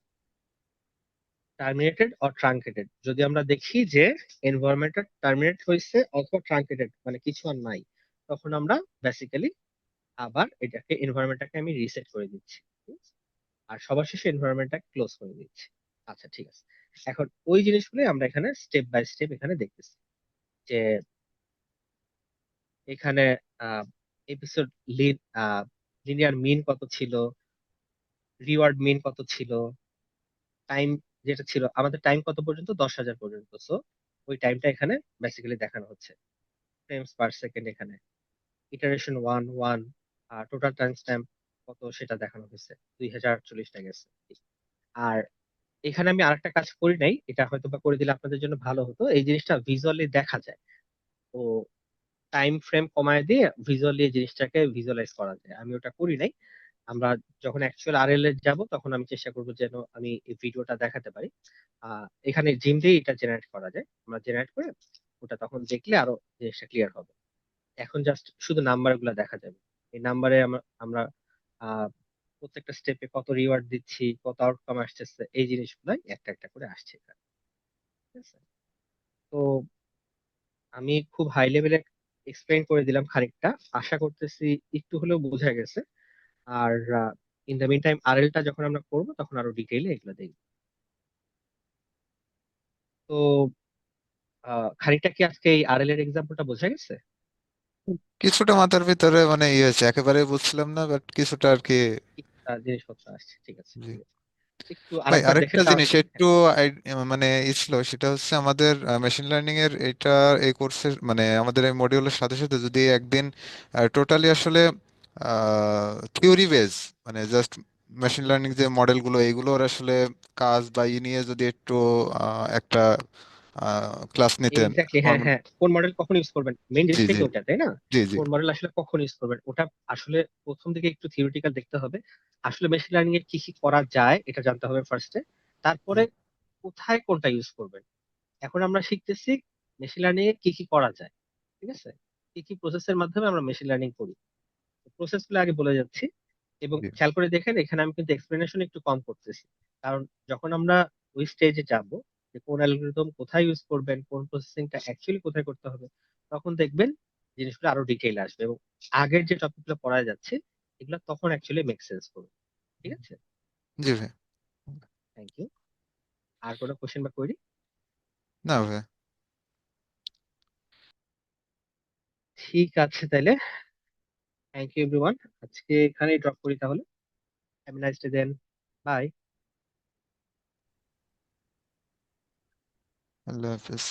Speaker 1: টার্মিনেটেড অর ট্রাঙ্কেটেড, যদি আমরা দেখি যে এনভায়রনমেন্টটা টার্মিনেট হয়েছে অথবা ট্রাঙ্কেটেড মানে কিছু আর নাই, তখন আমরা বেসিক্যালি আবার এটাকে এনভায়রনমেন্টটাকে আমি রিসেট করে দিচ্ছি, ঠিক আছে? আর সবার শেষে এনভায়রনমেন্টটা ক্লোজ করে দিচ্ছি। আচ্ছা, ঠিক আছে। এখন ওই জিনিসগুলো আমরা এখানে স্টেপ বাই স্টেপ এখানে দেখতেছি যে এখানে এপিসোড লিনিয়ার মিন কত ছিল, রিওয়ার্ড মিন কত ছিল, টাইম যেটা ছিল আমাদের, টাইম কত পর্যন্ত, 10,000 পর্যন্ত। সো ওই টাইমটা এখানে বেসিক্যালি দেখানো হচ্ছে ফ্রেমস পার সেকেন্ড। এখানে ইটারেশন 1 1, টোটাল টাইম স্ট্যাম্প কত সেটা দেখানো হয়েছে, 2048টা গেছে। আর এখানে আমি আরেকটা কাজ করি নাই, এটা হয়তো বা করে দিলে আপনাদের জন্য ভালো হতো, এই জিনিসটা ভিজুয়ালি দেখা যায়। তো টাইম ফ্রেম কমায় দিয়ে ভিজুয়ালি এই জিনিসটাকে ভিজুয়ালাইজ করা যায়, আমি ওটা করি নাই। আমরা যখন অ্যাকচুয়াল আরএল এ যাব তখন আমি চেষ্টা করবো যেন আমি এই ভিডিওটা দেখাতে পারি। এখানে জিম দিয়ে এটা জেনারেট করা যায়, আমরা জেনারেট করে ওটা তখন দেখলে আরো জিনিসটা ক্লিয়ার হবে। এখন জাস্ট শুধু নাম্বার গুলা দেখা যাবে, এই নাম্বারে আমরা আমরা আহ প্রত্যেকটা স্টেপে কত রিওয়ার্ড দিচ্ছি, কত আউটকাম আসতেছে, এই জিনিসগুলাই একটা একটা করে আসছে এখানে, ঠিক আছে? তো আমি খুব হাই লেভেলে এক্সপ্লেইন করে দিলাম খানিকটা, আশা করতেছি একটু হলেও বোঝা গেছে। আর in the meantime RL টা যখন আমরা করবো তখন আরো ডিটেইলে এগুলো দেখবো। তো খানিকটা কি আজকে এই আরএল এর এক্সাম্পলটা বোঝা গেছে?
Speaker 4: কিছুটা মাথার ভিতরে মানে ইয়ে হয়েছে, একেবারে বুঝছিলাম না, বাট কিছুটা আর কি।
Speaker 1: জিনিসপত্র আসছে, ঠিক আছে,
Speaker 4: জি।
Speaker 1: ঠিক আছে। একটু
Speaker 4: ভাই
Speaker 1: আরেকবার দেখে
Speaker 4: আরেকটা
Speaker 1: তাহলে।
Speaker 4: জিনিস একটু মানে ছিল, সেটা হচ্ছে আমাদের মেশিন লার্নিং এর এটা এই কোর্সের মানে আমাদের এই মডিউলের সাথে সাথে যদি একদিন টোটালি আসলে থিওরি বেস মানে জাস্ট মেশিন লার্নিং যে মডেলগুলো এইগুলোর আসলে কাজ বা ই নিয়ে যদি একটু একটা ক্লাস নিতেন
Speaker 1: এক্স্যাক্টলি,
Speaker 4: আমার
Speaker 1: হ্যাঁ হ্যাঁ, কোন মডেল কখন ইউজ করবেন, মেইন
Speaker 4: জি
Speaker 1: জিনিসটাই
Speaker 4: জি
Speaker 1: তো ওটা, তাই না?
Speaker 4: জি জি
Speaker 1: কোন মডেল আসলে কখন ইউজ করবেন ওটা আসলে প্রথম দিকে একটু থিওরিটিক্যাল দেখতে হবে। আসলে মেশিন লার্নিং এর কি কি করা যায় এটা জানতে হবে ফার্স্টে, তারপরে কোথায় কোনটা ইউজ করবেন। এখন আমরা শিখতেছি মেশিন লার্নিং এ কি কি করা যায়, ঠিক আছে? কি কি প্রসেসের মাধ্যমে আমরা মেশিন লার্নিং করি, প্রসেস গুলো আগে বলে যাচ্ছি। এবং
Speaker 4: জি
Speaker 1: খেয়াল করে দেখেন এখানে আমি কিন্তু এক্সপ্লেনেশন একটু কম করতেছি, কারণ যখন আমরা ওই স্টেজে যাব যে কোন অ্যালগরিদম কোথায় ইউজ করবেন, কোন প্রসেসিংটা অ্যাকচুয়ালি কোথায় করতে হবে, তখন দেখবেন জিনিসগুলো আরো ডিটেইল আসবে এবং আগের যে টপিকগুলো পড়া যাচ্ছে এগুলো তখন অ্যাকচুয়ালি মেক সেন্স করবে। ঠিক আছে,
Speaker 4: জি ভাই।
Speaker 1: Thank you. আর কোনো কোশ্চেন বা কোয়েরি?
Speaker 4: না ভাই।
Speaker 1: ঠিক আছে তাহলে, থ্যাংক ইউ এভরিওয়ান, আজকে এখানেই ড্রপ করি তাহলে। Have a nice day then, bye.
Speaker 4: Allah হাফেজ।